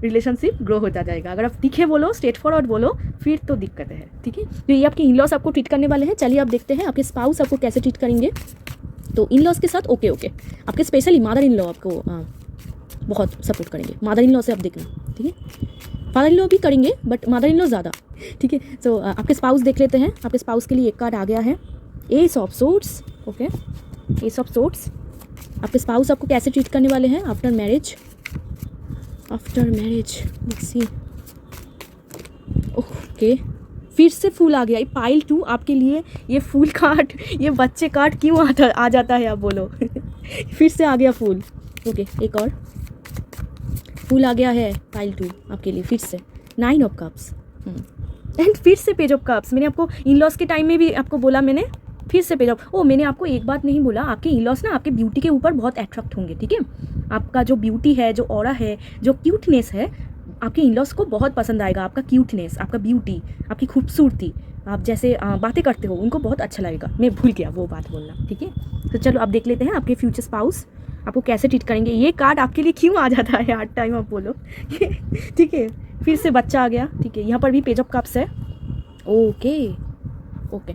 रिलेशनशिप ग्रो होता जाएगा। अगर आप तीखे बोलो, स्ट्रेट फॉरवर्ड बोलो, फिर तो दिक्कत है, ठीक है। तो ये आपके इन लॉस आपको ट्रीट करने वाले हैं। चलिए आप देखते हैं आपके स्पाउस आपको कैसे ट्रीट करेंगे। तो इन लॉस के साथ ओके आपके स्पेशली मदर इन लॉ आपको बहुत सपोर्ट करेंगे। मदर इन लॉ से आप देखना, ठीक है। फादर इन लॉ भी करेंगे बट मदर इन लॉ ज़्यादा, ठीक है। सो आपके स्पाउस देख लेते हैं। आपके स्पाउस के लिए एक कार्ड आ गया है, S of swords, okay, S of swords. आपके स्पाउस आपको कैसे ट्रीट करने वाले हैं after marriage. Let's see, okay, फिर से फूल आ गया। पाइल 2 आपके लिए ये फूल कार्ड, ये बच्चे कार्ड क्यों आ जाता है आप बोलो। फिर से आ गया फूल, ओके, एक और फूल आ गया है पाइल 2 आपके लिए, फिर से 9 ऑफ कप्स एंड फिर से पेज ऑफ कप्स। मैंने आपको इन लॉस के टाइम में भी आपको बोला, मैंने फिर से पेज ऑफ, मैंने आपको एक बात नहीं बोला, आपके इन लॉस ना आपके ब्यूटी के ऊपर बहुत अट्रैक्ट होंगे, ठीक है। आपका जो ब्यूटी है, जो ऑरा है, जो क्यूटनेस है, आपके इन लॉस को बहुत पसंद आएगा। आपका क्यूटनेस, आपका ब्यूटी, आपकी खूबसूरती, आप जैसे बातें करते हो, उनको बहुत अच्छा लगेगा। मैं भूल गया वो बात बोलना, ठीक है। तो चलो आप देख लेते हैं आपके फ्यूचर स्पाउस आपको कैसे ट्रीट करेंगे। ये कार्ड आपके लिए क्यों आ जाता है हर टाइम, आप बोलो। ठीक है, फिर से बच्चा आ गया। ठीक है, यहाँ पर भी पेज ऑफ कप्स है। ओके ओके,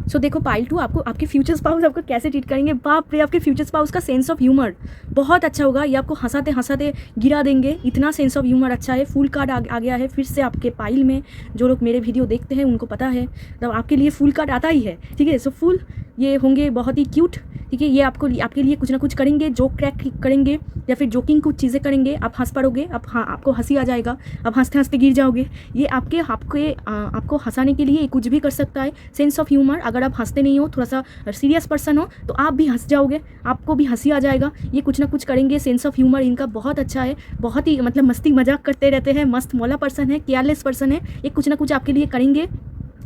सो देखो पाइल 2 आपको आपके फ्यूचर स्पाउस आपको कैसे ट्रीट करेंगे। बाप रे, आपके फ्यूचर स्पाउस का सेंस ऑफ ह्यूमर बहुत अच्छा होगा। ये आपको हंसाते हंसाते गिरा देंगे, इतना सेंस ऑफ ह्यूमर अच्छा है। फुल कार्ड आ गया है फिर से आपके पाइल में। जो लोग मेरे वीडियो देखते हैं उनको पता है, तब आपके लिए फुल कार्ड आता ही है। ठीक है, सो फुल ये होंगे बहुत ही क्यूट। ठीक है, ये आपके लिए कुछ ना कुछ करेंगे, जोक क्रैक करेंगे या फिर जोकिंग कुछ चीज़ें करेंगे। आप हंस पड़ोगे, आप आपको हंसी आ जाएगा, आप हंसते हंसते गिर जाओगे। ये आपको हंसाने के लिए कुछ भी कर सकता है। सेंस ऑफ ह्यूमर, अगर आप हंसते नहीं हो, थोड़ा सा सीरियस पर्सन हो तो आप भी हंस जाओगे, आपको भी हंसी आ जाएगा। ये कुछ ना कुछ करेंगे। सेंस ऑफ ह्यूमर इनका बहुत अच्छा है, बहुत ही मतलब मस्ती मजाक करते रहते हैं, मस्त मौला पर्सन है, केयरलेस पर्सन है। ये कुछ ना कुछ आपके लिए करेंगे,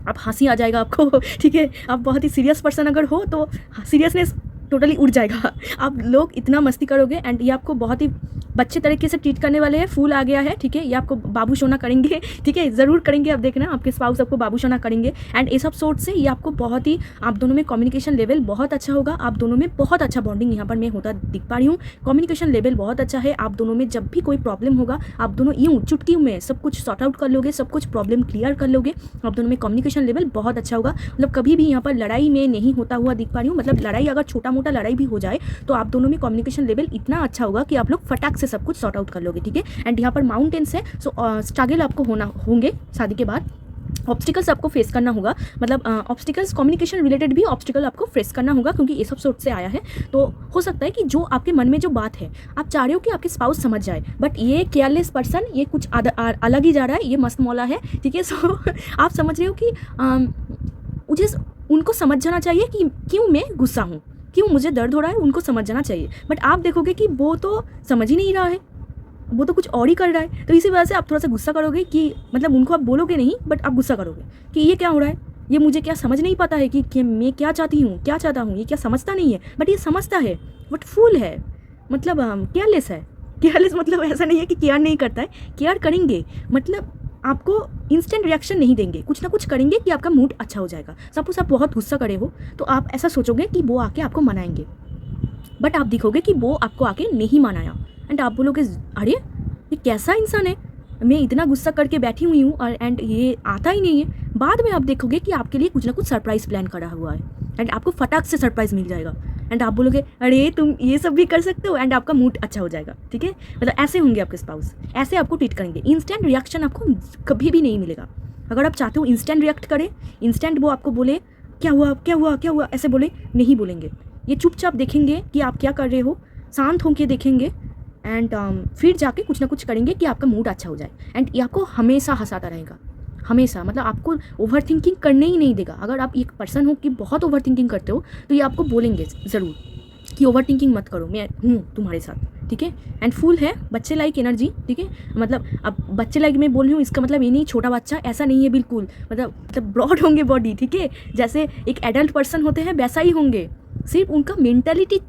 आप हंसी आ जाएगा आपको। ठीक है, आप बहुत ही सीरियस पर्सन अगर हो तो सीरियसनेस टोटली उड़ जाएगा। आप लोग इतना मस्ती करोगे एंड ये आपको बहुत ही बच्चे तरीके से ट्रीट करने वाले हैं। फूल आ गया है। ठीक है, ये आपको बाबू सोना करेंगे। ठीक है, ज़रूर करेंगे। आप देखना आपके स्पाउस आपको बाबू सोना करेंगे एंड ये सब सोर्ट से ये आपको बहुत ही, आप दोनों में कम्युनिकेशन लेवल बहुत अच्छा होगा। आप दोनों में बहुत अच्छा बॉन्डिंग यहाँ पर मैं होता दिख पा रही हूँ। कम्युनिकेशन लेवल बहुत अच्छा है। आप दोनों में जब भी कोई प्रॉब्लम होगा, आप दोनों यूँ चुटकी में सब कुछ सॉर्ट आउट कर लोगे, सब कुछ प्रॉब्लम क्लियर कर लोगे। आप दोनों में कम्युनिकेशन लेवल बहुत अच्छा होगा। मतलब कभी भी यहाँ पर लड़ाई में नहीं होता हुआ दिख पा रही हूँ। मतलब लड़ाई अगर छोटा मोटा लड़ाई भी हो जाए तो आप दोनों में कम्युनिकेशन लेवल इतना अच्छा होगा कि आप लोग फटाक से सब कुछ सॉर्ट आउट कर लोगे। ठीक है, एंड यहाँ पर माउंटेन्स है, सो स्ट्रगल आपको होंगे शादी के बाद। ऑब्स्टिकल्स आपको फेस करना होगा, मतलब ऑब्स्टिकल्स कम्युनिकेशन रिलेटेड भी ऑब्स्टिकल आपको फेस करना होगा, क्योंकि ये सब सोर्स से आया है। तो हो सकता है कि जो आपके मन में जो बात है आप चाह रहे हो कि आपके स्पाउस समझ जाए, बट ये केयरलेस पर्सन ये कुछ अलग ही जा रहा है, ये मस्त मौला है। ठीक है, सो आप समझ रहे हो कि मुझे उनको समझ जाना चाहिए कि क्यों मैं गुस्सा हूँ, क्यों मुझे दर्द हो रहा है, उनको समझ जाना चाहिए। बट आप देखोगे कि वो तो समझ ही नहीं रहा है, वो तो कुछ और ही कर रहा है। तो इसी वजह से आप थोड़ा सा गुस्सा करोगे कि मतलब उनको आप बोलोगे नहीं, बट आप गुस्सा करोगे कि ये क्या हो रहा है, ये मुझे क्या समझ नहीं पाता है कि मैं क्या चाहती हूँ, क्या चाहता हूँ, ये क्या समझता नहीं है। बट ये समझता है, बट फूल है, मतलब केयरलेस है। केयरलेस मतलब ऐसा नहीं है कि केयर नहीं करता है, केयर करेंगे, मतलब आपको इंस्टेंट रिएक्शन नहीं देंगे, कुछ ना कुछ करेंगे कि आपका मूड अच्छा हो जाएगा। सपोज आप बहुत गुस्सा करे हो तो आप ऐसा सोचोगे कि वो आके आपको मनाएंगे, बट आप दिखोगे कि वो आपको आके नहीं मनाया एंड आप बोलोगे अरे ये कैसा इंसान है, मैं इतना गुस्सा करके बैठी हुई हूँ और एंड ये आता ही नहीं है। बाद में आप देखोगे कि आपके लिए कुछ ना कुछ सरप्राइज़ प्लान करा हुआ है एंड आपको फटाक से सरप्राइज़ मिल जाएगा एंड आप बोलोगे अरे तुम ये सब भी कर सकते हो एंड आपका मूड अच्छा हो जाएगा। ठीक है, मतलब ऐसे होंगे आपके स्पाउस, ऐसे आपको ट्रीट करेंगे। इंस्टेंट रिएक्शन आपको कभी भी नहीं मिलेगा। अगर आप चाहते हो इंस्टेंट रिएक्ट करे, इंस्टेंट वो आपको बोले क्या हुआ क्या हुआ क्या हुआ, ऐसे बोले नहीं बोलेंगे। ये चुपचाप देखेंगे कि आप क्या कर रहे हो, शांत होकर देखेंगे एंड फिर जाके कुछ ना कुछ करेंगे कि आपका मूड अच्छा हो जाए। एंड ये आपको हमेशा हंसाता रहेगा, हमेशा, मतलब आपको ओवर थिंकिंग करने ही नहीं देगा। अगर आप एक पर्सन हो कि बहुत ओवर थिंकिंग करते हो तो ये आपको बोलेंगे ज़रूर कि ओवर थिंकिंग मत करो, मैं हूँ तुम्हारे साथ। ठीक है, एंड फुल है बच्चे लाइक एनर्जी। ठीक है, मतलब अब बच्चे लाइक मैं बोल रही हूँ, इसका मतलब ये नहीं छोटा बच्चा, ऐसा नहीं है बिल्कुल। मतलब ब्रॉड होंगे बॉडी। ठीक है, जैसे एक एडल्ट पर्सन होते हैं वैसा ही होंगे, सिर्फ उनका मेंटालिटी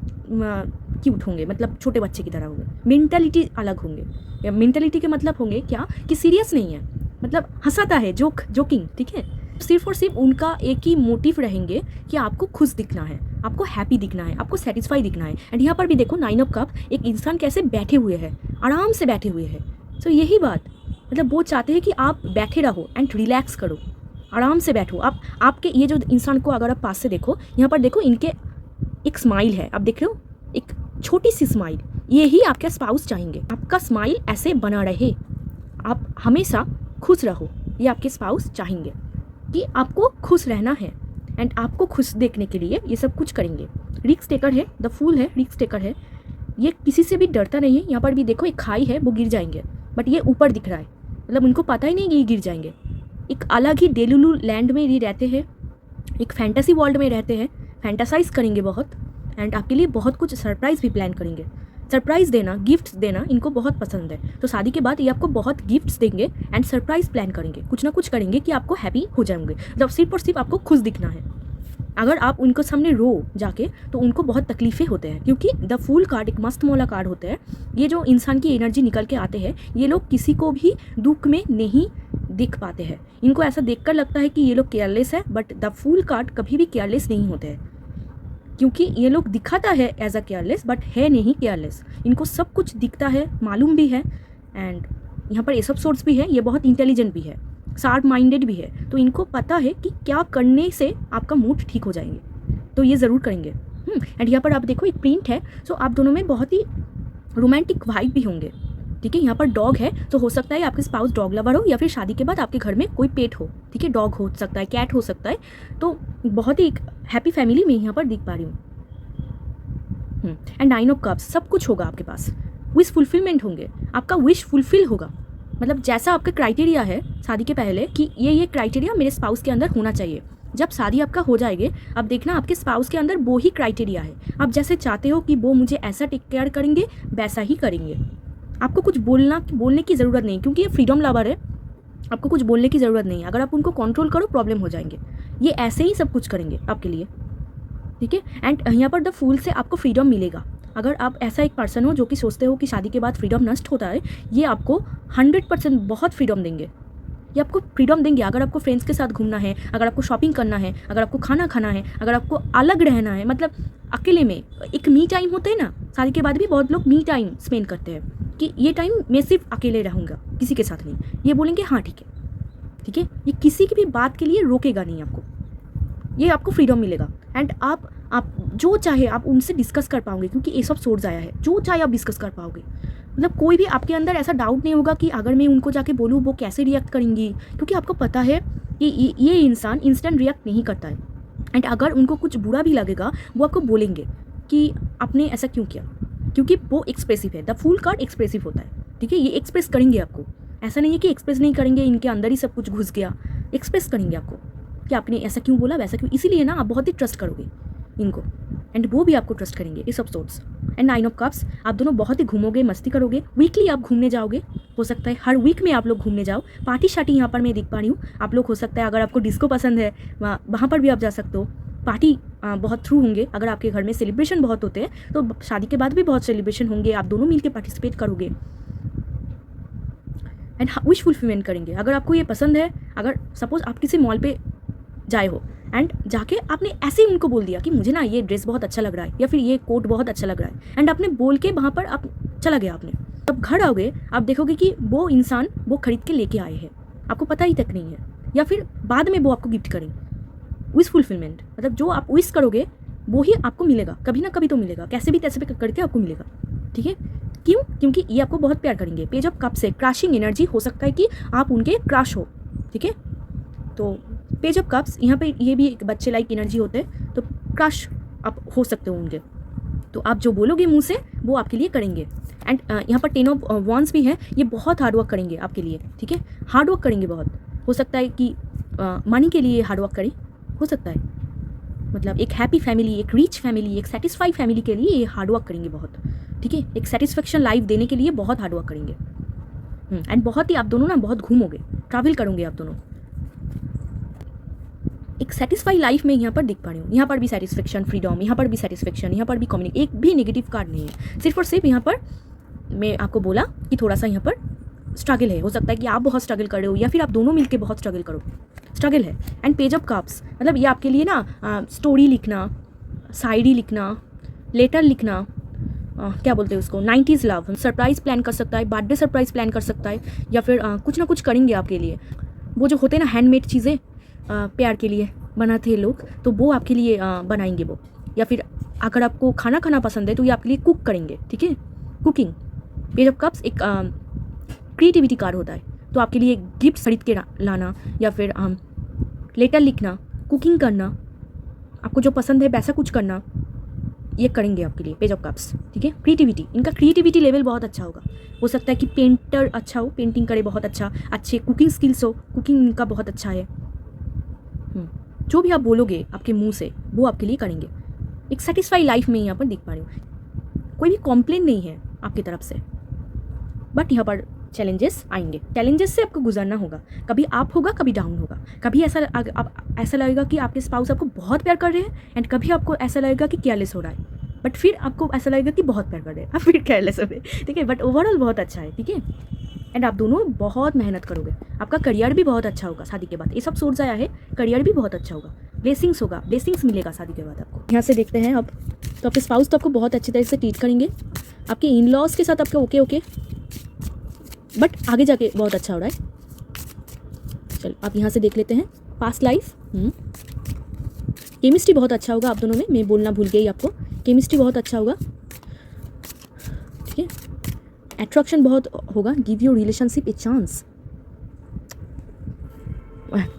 क्यूट होंगे, मतलब छोटे बच्चे की तरह होंगे, मेंटालिटी अलग होंगे। मेंटालिटी के मतलब होंगे क्या कि सीरियस नहीं है, मतलब हंसाता है, जोकिंग। ठीक है, सिर्फ और सिर्फ उनका एक ही मोटिव रहेंगे कि आपको खुश दिखना है, आपको हैप्पी दिखना है, आपको सेटिस्फाई दिखना है। एंड यहाँ पर भी देखो 9 ऑफ कप, एक इंसान कैसे बैठे हुए हैं, आराम से बैठे हुए हैं। तो यही बात, मतलब वो चाहते हैं कि आप बैठे रहो एंड रिलैक्स करो, आराम से बैठो। आपके ये जो इंसान को अगर आप पास से देखो, यहाँ पर देखो इनके एक स्माइल है, आप देख रहे हो, एक छोटी सी स्माइल, ये ही आपके स्पाउस चाहेंगे। आपका स्माइल ऐसे बना रहे, आप हमेशा खुश रहो, ये आपके स्पाउस चाहेंगे कि आपको खुश रहना है एंड आपको खुश देखने के लिए ये सब कुछ करेंगे। रिस्क टेकर है, द फूल है, रिस्क टेकर है, ये किसी से भी डरता नहीं है। यहाँ पर भी देखो एक खाई है, वो गिर जाएंगे, बट ये ऊपर दिख रहा है, मतलब उनको पता ही नहीं कि ये गिर जाएंगे। एक अलग ही डेलुलू लैंड में ये रहते हैं, एक फैंटेसी वर्ल्ड में रहते हैं, फैंटासाइज करेंगे बहुत एंड आपके लिए बहुत कुछ सरप्राइज़ भी प्लान करेंगे। सरप्राइज़ देना, गिफ्ट्स देना इनको बहुत पसंद है। तो शादी के बाद ये आपको बहुत गिफ्ट्स देंगे एंड सरप्राइज़ प्लान करेंगे, कुछ ना कुछ करेंगे कि आपको हैप्पी हो जाएंगे। मतलब सिर्फ और सिर्फ आपको खुश दिखना है। अगर आप उनको सामने रो जाके तो उनको बहुत तकलीफ़ें होते हैं, क्योंकि द फूल कार्ड एक मस्त मौला कार्ड होता है। ये जो इंसान की एनर्जी निकल के आते हैं, ये लोग किसी को भी दुख में नहीं दिख पाते हैं। इनको ऐसा देखकर लगता है कि ये लोग केयरलेस है, बट द फूल कार्ड कभी भी केयरलेस नहीं होते हैं। क्योंकि ये लोग दिखाता है एज अ केयरलेस बट है नहीं केयरलेस। इनको सब कुछ दिखता है, मालूम भी है, एंड यहाँ पर एसोप सोर्स भी है, ये बहुत इंटेलिजेंट भी है, शार्प माइंडेड भी है। तो इनको पता है कि क्या करने से आपका मूड ठीक हो जाएंगे, तो ये ज़रूर करेंगे। एंड यहाँ पर आप देखो एक प्रिंट है, सो आप दोनों में बहुत ही रोमांटिक वाइब भी होंगे। ठीक है, यहाँ पर डॉग है, तो हो सकता है आपके स्पाउस डॉग लवर हो, या फिर शादी के बाद आपके घर में कोई पेट हो। ठीक है, डॉग हो सकता है, कैट हो सकता है। तो बहुत ही एक हैप्पी फैमिली में यहाँ पर दिख पा रही हूँ। एंड 9 ऑफ कप्स, सब कुछ होगा आपके पास, विश फुलफिलमेंट होंगे, आपका विश फुलफिल होगा। मतलब जैसा आपका क्राइटेरिया है शादी के पहले कि ये क्राइटेरिया मेरे स्पाउस के अंदर होना चाहिए, जब शादी आपका हो जाएगी अब देखना आपके स्पाउस के अंदर वो ही क्राइटेरिया है। आप जैसे चाहते हो कि वो मुझे ऐसा टेक केयर करेंगे, वैसा ही करेंगे। आपको कुछ बोलने की ज़रूरत नहीं, क्योंकि ये फ्रीडम लवर है, आपको कुछ बोलने की ज़रूरत नहीं। अगर आप उनको कंट्रोल करो प्रॉब्लम हो जाएंगे, ये ऐसे ही सब कुछ करेंगे आपके लिए। ठीक है, एंड यहाँ पर द फूल से आपको फ्रीडम मिलेगा। अगर आप ऐसा एक पर्सन हो जो कि सोचते हो कि शादी के बाद फ्रीडम नष्ट होता है, ये आपको 100% बहुत फ्रीडम देंगे। ये आपको फ्रीडम देंगे। अगर आपको फ्रेंड्स के साथ घूमना है, अगर आपको शॉपिंग करना है, अगर आपको खाना खाना है, अगर आपको अलग रहना है, मतलब अकेले में एक मी टाइम होता है ना, शादी के बाद भी बहुत लोग मी टाइम स्पेंड करते हैं कि ये टाइम मैं सिर्फ अकेले रहूँगा, किसी के साथ नहीं। ये बोलेंगे हाँ ठीक है, ठीक है, ये किसी की भी बात के लिए रोकेगा नहीं आपको, ये आपको फ्रीडम मिलेगा। एंड आप जो चाहे आप उनसे डिस्कस कर पाओगे, क्योंकि ये सब सोर्स आया है, जो चाहे आप डिस्कस कर पाओगे। मतलब कोई भी आपके अंदर ऐसा डाउट नहीं होगा कि अगर मैं उनको जाके बोलूँ वो कैसे रिएक्ट करेंगी, क्योंकि आपको पता है कि ये इंसान इंस्टेंट रिएक्ट नहीं करता है। एंड अगर उनको कुछ बुरा भी लगेगा वो आपको बोलेंगे कि आपने ऐसा क्यों किया, क्योंकि वो एक्सप्रेसिव है। द फूल कार्ड एक्सप्रेसिव होता है। ठीक है, ये एक्सप्रेस करेंगे आपको, ऐसा नहीं है कि एक्सप्रेस नहीं करेंगे, इनके अंदर ही सब कुछ घुस गया। एक्सप्रेस करेंगे आपको कि आपने ऐसा क्यों बोला, वैसा क्यों। इसीलिए ना आप बहुत ही ट्रस्ट करोगे इनको, एंड वो भी आपको ट्रस्ट करेंगे, ये सब सोर्स। एंड 9 ऑफ कप्स, आप दोनों बहुत ही घूमोगे, मस्ती करोगे, वीकली आप घूमने जाओगे। हो सकता है हर वीक में आप लोग घूमने जाओ, पार्टी शार्टी यहाँ पर मैं देख पा रही हूँ। आप लोग हो सकता है अगर आपको डिस्को पसंद है वहाँ पर भी आप जा सकते हो। पार्टी बहुत थ्रू होंगे। अगर आपके घर में सेलिब्रेशन बहुत होते हैं तो शादी के बाद भी बहुत सेलिब्रेशन होंगे, आप दोनों मिलकर पार्टिसिपेट करोगे एंड विश फुलफिलमेंट करेंगे। अगर आपको ये पसंद है, अगर सपोज आप किसी मॉल पे जाए हो एंड जाके आपने ऐसे ही उनको बोल दिया कि मुझे ना ये ड्रेस बहुत अच्छा लग रहा है, या फिर ये कोट बहुत अच्छा लग रहा है, एंड आपने बोल के वहाँ पर आप चला गया, आपने तब घर आओगे आप देखोगे कि वो इंसान वो खरीद के लेके आए हैं, आपको पता ही तक नहीं है, या फिर बाद में वो आपको गिफ्ट करेंगे। विश फुलफिलमेंट मतलब जो आप विश करोगे वो ही आपको मिलेगा, कभी ना कभी तो मिलेगा, कैसे भी तैसे भी करके आपको मिलेगा। ठीक है, क्यों? क्योंकि ये आपको बहुत प्यार करेंगे। पेज ऑफ कप से क्रशिंग एनर्जी, हो सकता है कि आप उनके क्रश हो। ठीक है, तो पेज ऑफ कप्स यहाँ पे ये भी एक बच्चे लाइक एनर्जी होते हैं, तो क्रश आप हो सकते हो उनके। तो आप जो बोलोगे मुंह से वो आपके लिए करेंगे। एंड यहाँ पर 10 ऑफ वॉन्ड्स भी है, ये बहुत हार्डवर्क करेंगे आपके लिए। ठीक है, हार्डवर्क करेंगे बहुत, हो सकता है कि मनी के लिए हार्डवर्क करें, हो सकता है मतलब एक हैप्पी फैमिली, एक रिच फैमिली, एक सेटिस्फाइड फैमिली के लिए ये हार्डवर्क करेंगे बहुत। ठीक है, एक सेटिस्फेक्शन लाइफ देने के लिए बहुत हार्डवर्क करेंगे। एंड बहुत ही आप दोनों ना बहुत घूमोगे, ट्रैवल करोगे आप दोनों, एक सेटिस्फाई लाइफ में यहाँ पर दिख पा रही हूँ। यहाँ पर भी सेटिस्फेक्शन, फ्रीडम, यहाँ पर भी सेटिस्फेक्शन, यहाँ पर भी कम्युनिकेशन, एक भी नेगेटिव कार्ड नहीं है। सिर्फ और सिर्फ यहाँ पर मैं आपको बोला कि थोड़ा सा यहाँ पर स्ट्रगल है, हो सकता है कि आप बहुत स्ट्रगल कर रहे हो या फिर आप दोनों मिलकर बहुत स्ट्रगल करो, स्ट्रगल है। एंड पेज ऑफ कप्स मतलब ये आपके लिए ना स्टोरी लिखना, शायरी लिखना, लेटर लिखना, क्या बोलते हैं उसको, 90s लव, सरप्राइज़ प्लान कर सकता है, बर्थडे सरप्राइज़ प्लान कर सकता है, या फिर कुछ ना कुछ करेंगे आपके लिए। वो जो होते हैं ना हैंडमेड चीज़ें प्यार के लिए बनाते हैं लोग, तो वो आपके लिए बनाएंगे वो। या फिर अगर आपको खाना खाना पसंद है तो ये आपके लिए कुक करेंगे। ठीक है, कुकिंग। पेज ऑफ कप्स एक क्रिएटिविटी कार्ड होता है, तो आपके लिए गिफ्ट खरीद के लाना, या फिर लेटर लिखना, कुकिंग करना, आपको जो पसंद है वैसा कुछ करना, ये करेंगे आपके लिए पेज ऑफ कप्स। ठीक है, क्रिएटिविटी, इनका क्रिएटिविटी लेवल बहुत अच्छा होगा। हो सकता है कि पेंटर अच्छा हो, पेंटिंग करे बहुत अच्छा, अच्छे कुकिंग स्किल्स हो, कुकिंग इनका बहुत अच्छा है। जो भी आप बोलोगे आपके मुंह से वो आपके लिए करेंगे। एक सेटिस्फाई लाइफ में यहाँ पर दिख पा रही हूँ, कोई भी कॉम्प्लेन नहीं है आपकी तरफ से, बट यहाँ पर चैलेंजेस आएंगे, चैलेंजेस से आपको गुजरना होगा। कभी आप होगा, कभी डाउन होगा, कभी ऐसा लगेगा कि आपके स्पाउस आपको बहुत प्यार कर रहे हैं, एंड कभी आपको ऐसा लगेगा कि केयरलेस हो रहा है, बट फिर आपको ऐसा लगेगा कि बहुत प्यार कर रहे हैं, आप फिर केयरलेस हो रहे। ठीक है, बट ओवरऑल बहुत अच्छा है। ठीक है, एंड आप दोनों बहुत मेहनत करोगे, आपका करियर भी बहुत अच्छा होगा शादी के बाद। ये सब सोर्स आया है, करियर भी बहुत अच्छा होगा। ब्लेसिंग्स होगा, ब्लेसिंग्स मिलेगा शादी के बाद आपको। यहाँ से देखते हैं अब, तो आपके स्पाउस तो आपको बहुत अच्छी तरह से ट्रीट करेंगे, आपके इन लॉज के साथ आपका ओके, बट आगे जाके बहुत अच्छा हो रहा है। चलो आप यहाँ से देख लेते हैं पास्ट लाइफ। केमिस्ट्री बहुत अच्छा होगा आप दोनों में, मैं बोलना भूल गई आपको, केमिस्ट्री बहुत अच्छा होगा, ठीक है। अट्रैक्शन बहुत होगा, give your relationship a chance.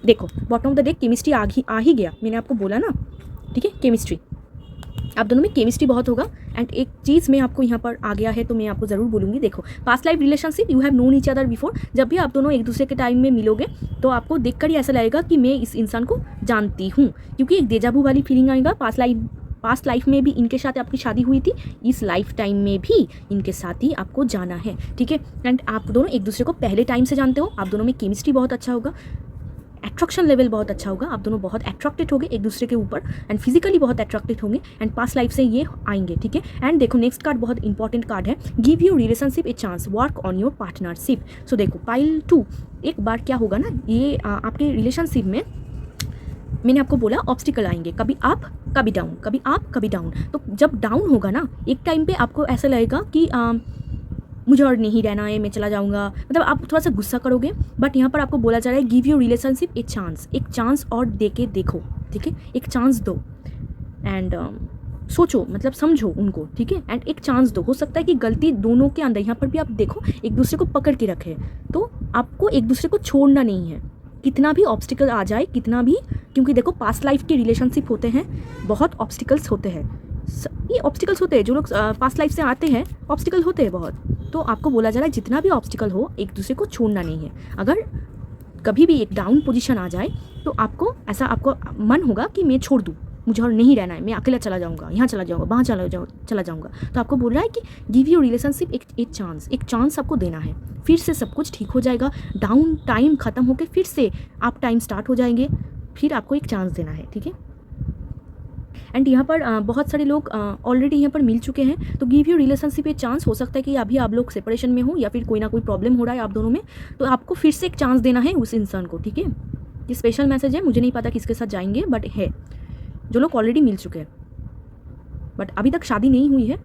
देखो bottom of the day chemistry आ ही गया, मैंने आपको बोला ना, ठीक है। केमिस्ट्री आप दोनों में केमिस्ट्री बहुत होगा। एंड एक चीज़ मैं आपको यहाँ पर आ गया है तो मैं आपको ज़रूर बोलूँगी, देखो past life relationship, you have known each other before. जब भी आप दोनों एक दूसरे के टाइम में मिलोगे तो आपको देखकर ही ऐसा लगेगा कि मैं इस इंसान को जानती हूँ, क्योंकि एक डेजावू वाली फीलिंग आएगा। पास्ट लाइफ में भी इनके साथ आपकी शादी हुई थी, इस लाइफ टाइम में भी इनके साथ ही आपको जाना है, ठीक है। एंड आप दोनों एक दूसरे को पहले टाइम से जानते हो, आप दोनों में केमिस्ट्री बहुत अच्छा होगा, अट्रैक्शन लेवल बहुत अच्छा होगा, आप दोनों बहुत अट्रैक्टेड होंगे एक दूसरे के ऊपर एंड फिजिकली बहुत अट्रैक्टेड होंगे एंड पास्ट लाइफ से ये आएंगे, ठीक है। एंड देखो नेक्स्ट कार्ड बहुत इंपॉर्टेंट कार्ड है, give your relationship a chance, work on your partnership. So देखो पाइल 2, एक बार क्या होगा ना, ये आपके रिलेशनशिप में मैंने आपको बोला ऑब्स्टिकल आएंगे, कभी अप कभी डाउन, कभी अप कभी डाउन। तो जब डाउन होगा ना एक टाइम पे आपको ऐसा लगेगा कि मुझे और नहीं रहना है, मैं चला जाऊंगा, मतलब आप थोड़ा सा गुस्सा करोगे। बट यहाँ पर आपको बोला जा रहा है give your relationship a chance, एक चांस और दे के देखो, ठीक है। एक चांस दो एंड सोचो, मतलब समझो उनको, ठीक है। एंड एक चांस दो, हो सकता है कि गलती दोनों के अंदर, यहाँ पर भी आप देखो एक दूसरे को पकड़ के रखे, तो आपको एक दूसरे को छोड़ना नहीं है, कितना भी ऑब्स्टिकल आ जाए, कितना भी, क्योंकि देखो पास्ट लाइफ के रिलेशनशिप होते हैं, बहुत ऑब्स्टिकल्स होते हैं, ये ऑब्स्टिकल्स होते हैं, जो लोग पास्ट लाइफ से आते हैं ऑब्स्टिकल होते हैं बहुत। तो आपको बोला जा रहा है जितना भी ऑब्स्टिकल हो एक दूसरे को छोड़ना नहीं है। अगर कभी भी एक डाउन पोजीशन आ जाए तो आपको ऐसा, आपको मन होगा कि मैं छोड़ दूँ, मुझे और नहीं रहना है, मैं अकेला चला जाऊँगा, यहाँ चला जाऊँगा, वहाँ चला जाऊँगा। तो आपको बोल रहा है कि गिव योर रिलेशनशिप एक चांस आपको देना है, फिर से सब कुछ ठीक हो जाएगा, डाउन टाइम ख़त्म होकर फिर से आप टाइम स्टार्ट हो जाएंगे, फिर आपको एक चांस देना है, ठीक है। एंड यहाँ पर बहुत सारे लोग ऑलरेडी यहाँ पर मिल चुके हैं, तो give your relationship a chance. हो सकता है कि अभी आप लोग सेपरेशन में हो या फिर कोई ना कोई प्रॉब्लम हो रहा है आप दोनों में, तो आपको फिर से एक चांस देना है उस इंसान को, ठीक है। ये स्पेशल मैसेज है, मुझे नहीं पता किसके साथ जाएंगे, बट है जो लोग ऑलरेडी मिल चुके हैं बट अभी तक शादी नहीं हुई है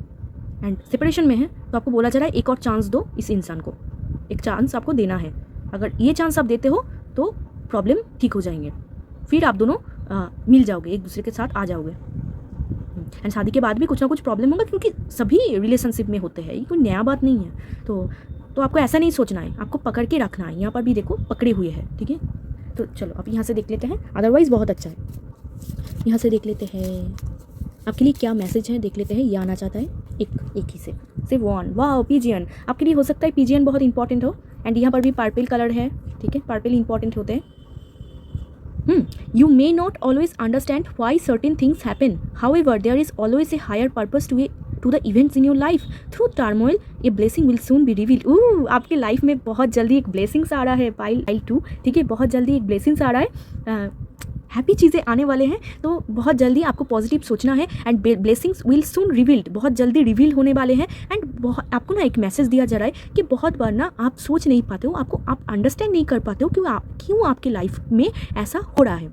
एंड सेपरेशन में है, तो आपको बोला जा रहा है एक और चांस दो इस इंसान को, एक चांस आपको देना है। अगर ये चांस आप देते हो तो प्रॉब्लम ठीक हो जाएंगे, फिर आप दोनों मिल जाओगे, एक दूसरे के साथ आ जाओगे। एंड शादी के बाद भी कुछ ना कुछ प्रॉब्लम होगा, क्योंकि सभी रिलेशनशिप में होते हैं, ये कोई नया बात नहीं है। तो आपको ऐसा नहीं सोचना है, आपको पकड़ के रखना है। यहाँ पर भी देखो पकड़े हुए हैं, ठीक है। तो चलो अब यहाँ से देख लेते हैं, अदरवाइज़ बहुत अच्छा है। यहाँ से देख लेते हैं आपके लिए क्या मैसेज है, देख लेते हैं। ये आना चाहता है एक ही से सिर्फ वन। वाह पीजियन, आपके लिए हो सकता है पीजियन बहुत इंपॉर्टेंट हो। एंड यहाँ पर भी पर्पल कलर है, ठीक है, पर्पल इंपॉर्टेंट होते हैं। You may not always understand why certain things happen. However, there is always a higher purpose to the events in your life. Through turmoil, a blessing will soon be revealed. आपके life में बहुत जल्दी एक blessings आ रहा है, pile 2, ठीक है। बहुत जल्दी एक ब्लेसिंग्स आ रहा है, हैप्पी चीज़ें आने वाले हैं, तो बहुत जल्दी आपको पॉजिटिव सोचना है। And blessings will soon revealed, बहुत जल्दी रिवील होने वाले हैं। एंड आपको ना एक मैसेज दिया जा रहा है कि बहुत बार ना आप सोच नहीं पाते हो, आप अंडरस्टैंड नहीं कर पाते हो क्यों आपके लाइफ में ऐसा हो रहा है।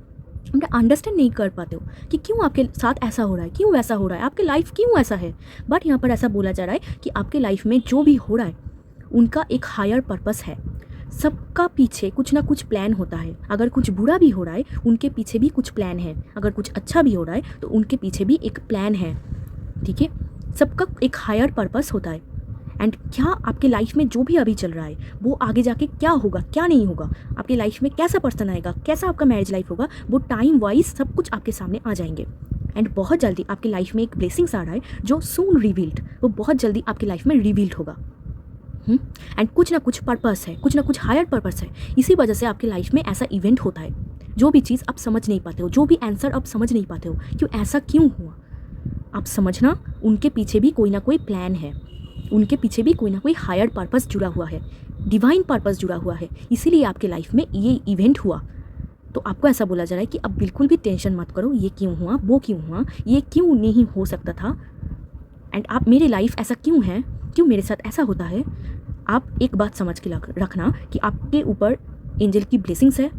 अंडरस्टैंड नहीं कर पाते हो कि क्यों आपके साथ ऐसा हो रहा है, क्यों वैसा हो रहा है, आपके लाइफ क्यों ऐसा है। बट यहाँ पर ऐसा बोला जा रहा है कि आपके लाइफ में जो भी हो रहा है उनका एक हायर पर्पस है। सबका पीछे कुछ ना कुछ प्लान होता है। अगर कुछ बुरा भी हो रहा है उनके पीछे भी कुछ प्लान है, अगर कुछ अच्छा भी हो रहा है तो उनके पीछे भी एक प्लान है, ठीक है। सबका एक हायर पर्पस होता है। एंड क्या आपके लाइफ में जो भी अभी चल रहा है वो आगे जाके क्या होगा, क्या नहीं होगा, आपके लाइफ में कैसा पर्सन आएगा, कैसा आपका मैरिज लाइफ होगा, वो टाइम वाइज सब कुछ आपके सामने आ जाएंगे। एंड बहुत जल्दी आपकी लाइफ में एक ब्लेसिंग्स आ रहा है जो सून रिवील्ड, वो बहुत जल्दी आपकी लाइफ में रिवील्ड होगा। एंड कुछ ना कुछ पर्पस है, कुछ ना कुछ हायर पर्पस है, इसी वजह से आपकी लाइफ में ऐसा इवेंट होता है। जो भी चीज़ आप समझ नहीं पाते हो, जो भी आंसर आप समझ नहीं पाते हो क्यों ऐसा क्यों हुआ, आप समझना उनके पीछे भी कोई ना कोई प्लान है, उनके पीछे भी कोई ना कोई हायर पर्पस जुड़ा हुआ है, डिवाइन पर्पस जुड़ा हुआ है, इसीलिए आपके लाइफ में ये इवेंट हुआ। तो आपको ऐसा बोला जा रहा है कि अब बिल्कुल भी टेंशन मत करो, ये क्यों हुआ, वो क्यों हुआ, ये क्यों नहीं हो सकता था, एंड आप मेरी लाइफ ऐसा क्यों है, क्यों मेरे साथ ऐसा होता है। आप एक बात समझ के रखना कि आपके ऊपर एंजल की ब्लेसिंग्स है,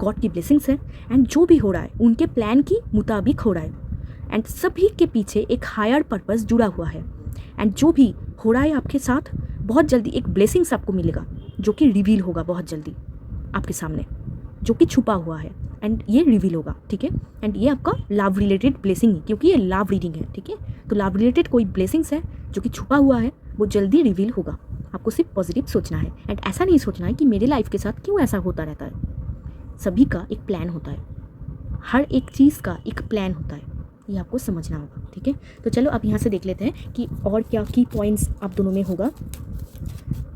गॉड की ब्लेसिंग्स है एंड जो भी हो रहा है उनके प्लान की मुताबिक हो रहा है एंड सभी के पीछे एक हायर पर्पस जुड़ा हुआ है एंड जो भी हो रहा है आपके साथ बहुत जल्दी एक ब्लेसिंग्स आपको मिलेगा जो कि रिवील होगा बहुत जल्दी आपके सामने, जो कि छुपा हुआ है एंड ये रिवील होगा, ठीक है। एंड ये आपका लव रिलेटेड ब्लेसिंग है क्योंकि ये लव रीडिंग है, ठीक है। तो लव रिलेटेड कोई ब्लेसिंग्स है जो कि छुपा हुआ है, वो जल्दी रिवील होगा। आपको सिर्फ पॉजिटिव सोचना है एंड ऐसा नहीं सोचना है कि मेरे लाइफ के साथ क्यों ऐसा होता रहता है। सभी का एक प्लान होता है, हर एक चीज़ का एक प्लान होता है, ये आपको समझना होगा, ठीक है। तो चलो अब यहाँ से देख लेते हैं कि और क्या की पॉइंट्स आप दोनों में होगा,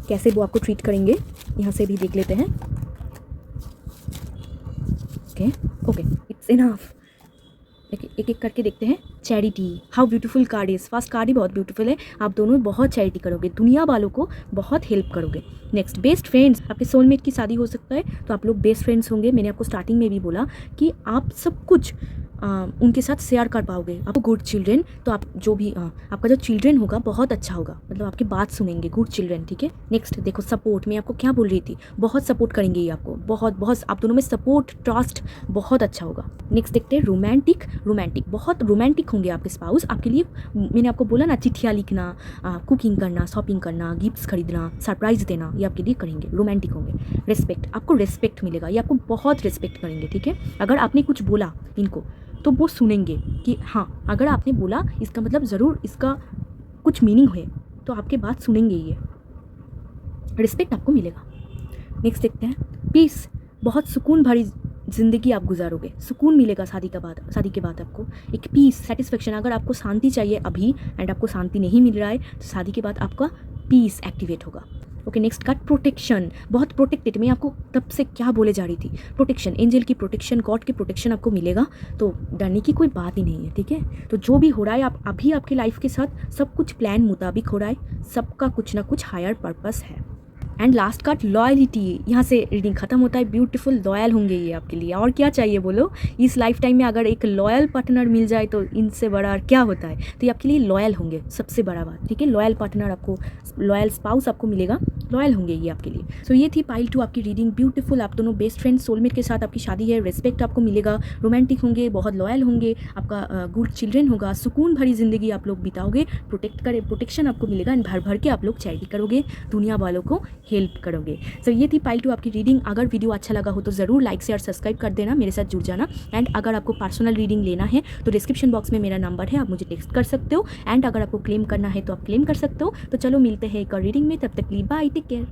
कैसे वो आपको ट्रीट करेंगे, यहाँ से भी देख लेते हैं। Okay okay, it's enough. एक एक करके देखते हैं। Charity, how beautiful card is. First card ही बहुत ब्यूटीफुल है। आप दोनों बहुत चैरिटी करोगे, दुनिया वालों को बहुत हेल्प करोगे। Next, best friends. आपके सोलमेट की शादी हो सकता है तो आप लोग बेस्ट फ्रेंड्स होंगे। मैंने आपको स्टार्टिंग में भी बोला कि आप सब कुछ उनके साथ शेयर कर पाओगे। आपको गुड चिल्ड्रेन, तो आप जो भी आपका जो चिल्ड्रेन होगा बहुत अच्छा होगा, मतलब आपकी बात सुनेंगे, गुड चिल्ड्रेन, ठीक है। नेक्स्ट देखो, सपोर्ट। मैं आपको क्या बोल रही थी, बहुत सपोर्ट करेंगे ये आपको, बहुत बहुत आप दोनों में सपोर्ट, ट्रस्ट बहुत अच्छा होगा। नेक्स्ट देखते हैं रोमांटिक। रोमांटिक, बहुत रोमांटिक होंगे आपके स्पाउस आपके लिए। मैंने आपको बोला ना, चिट्ठियाँ लिखना, कुकिंग करना, शॉपिंग करना, गिफ्ट्स खरीदना, सरप्राइज देना, ये आपके लिए करेंगे, रोमांटिक होंगे। रिस्पेक्ट, आपको रिस्पेक्ट मिलेगा, ये आपको बहुत रिस्पेक्ट करेंगे, ठीक है। अगर आपने कुछ बोला इनको तो वो सुनेंगे कि हाँ, अगर आपने बोला इसका मतलब ज़रूर इसका कुछ मीनिंग है, तो आपके बात सुनेंगे, ये रिस्पेक्ट आपको मिलेगा। नेक्स्ट देखते हैं पीस। बहुत सुकून भरी ज़िंदगी आप गुजारोगे, सुकून मिलेगा शादी के बाद आपको एक पीस, सेटिस्फेक्शन। अगर आपको शांति चाहिए अभी एंड आपको शांति नहीं मिल रहा है तो शादी के बाद आपका पीस एक्टिवेट होगा। Okay, next card protection. बहुत प्रोटेक्टेड, मैं आपको तब से क्या बोले जा रही थी, प्रोटेक्शन, एंजल की प्रोटेक्शन, गॉड की प्रोटेक्शन आपको मिलेगा, तो डरने की कोई बात ही नहीं है, ठीक है। तो जो भी हो रहा है आप अभी आपकी लाइफ के साथ सब कुछ प्लान मुताबिक हो रहा है, सबका कुछ ना कुछ हायर पर्पस है। And last card loyalty. यहाँ से रीडिंग खत्म होता है। ब्यूटीफुल, लॉयल होंगे ये आपके लिए, और क्या चाहिए बोलो। इस लाइफ टाइम में अगर एक लॉयल पार्टनर मिल जाए तो इनसे बड़ा क्या होता है। तो ये आपके लिए लॉयल होंगे, सबसे बड़ा बात, ठीक है। लॉयल पार्टनर आपको, लॉयल स्पाउस आपको मिलेगा, लॉयल होंगे ये आपके लिए। सो ये थी पाइल 2 आपकी रीडिंग। ब्यूटीफुल, आप दोनों बेस्ट फ्रेंड, सोलमेट के साथ आपकी शादी है, रिस्पेक्ट आपको मिलेगा, रोमांटिक होंगे, बहुत लॉयल होंगे, आपका गुड चिल्ड्रेन होगा, सुकून भरी ज़िंदगी आप लोग बिताओगे, प्रोटेक्शन आपको मिलेगा एंड भर भर के आप लोग चैरिटी करोगे, दुनिया वालों को हेल्प करोगे। सो ये थी पाइल 2 आपकी रीडिंग। अगर वीडियो अच्छा लगा हो तो ज़रूर लाइक शेयर सब्सक्राइब कर देना, मेरे साथ जुड़ जाना। एंड अगर आपको पर्सनल रीडिंग लेना है तो डिस्क्रिप्शन बॉक्स में मेरा नंबर है, आप मुझे टेक्स्ट कर सकते हो। एंड अगर आपको क्लेम करना है तो आप क्लेम कर सकते हो। तो चलो मिलते हैं एक और रीडिंग में, तब तक के लिए बाय, टेक केयर।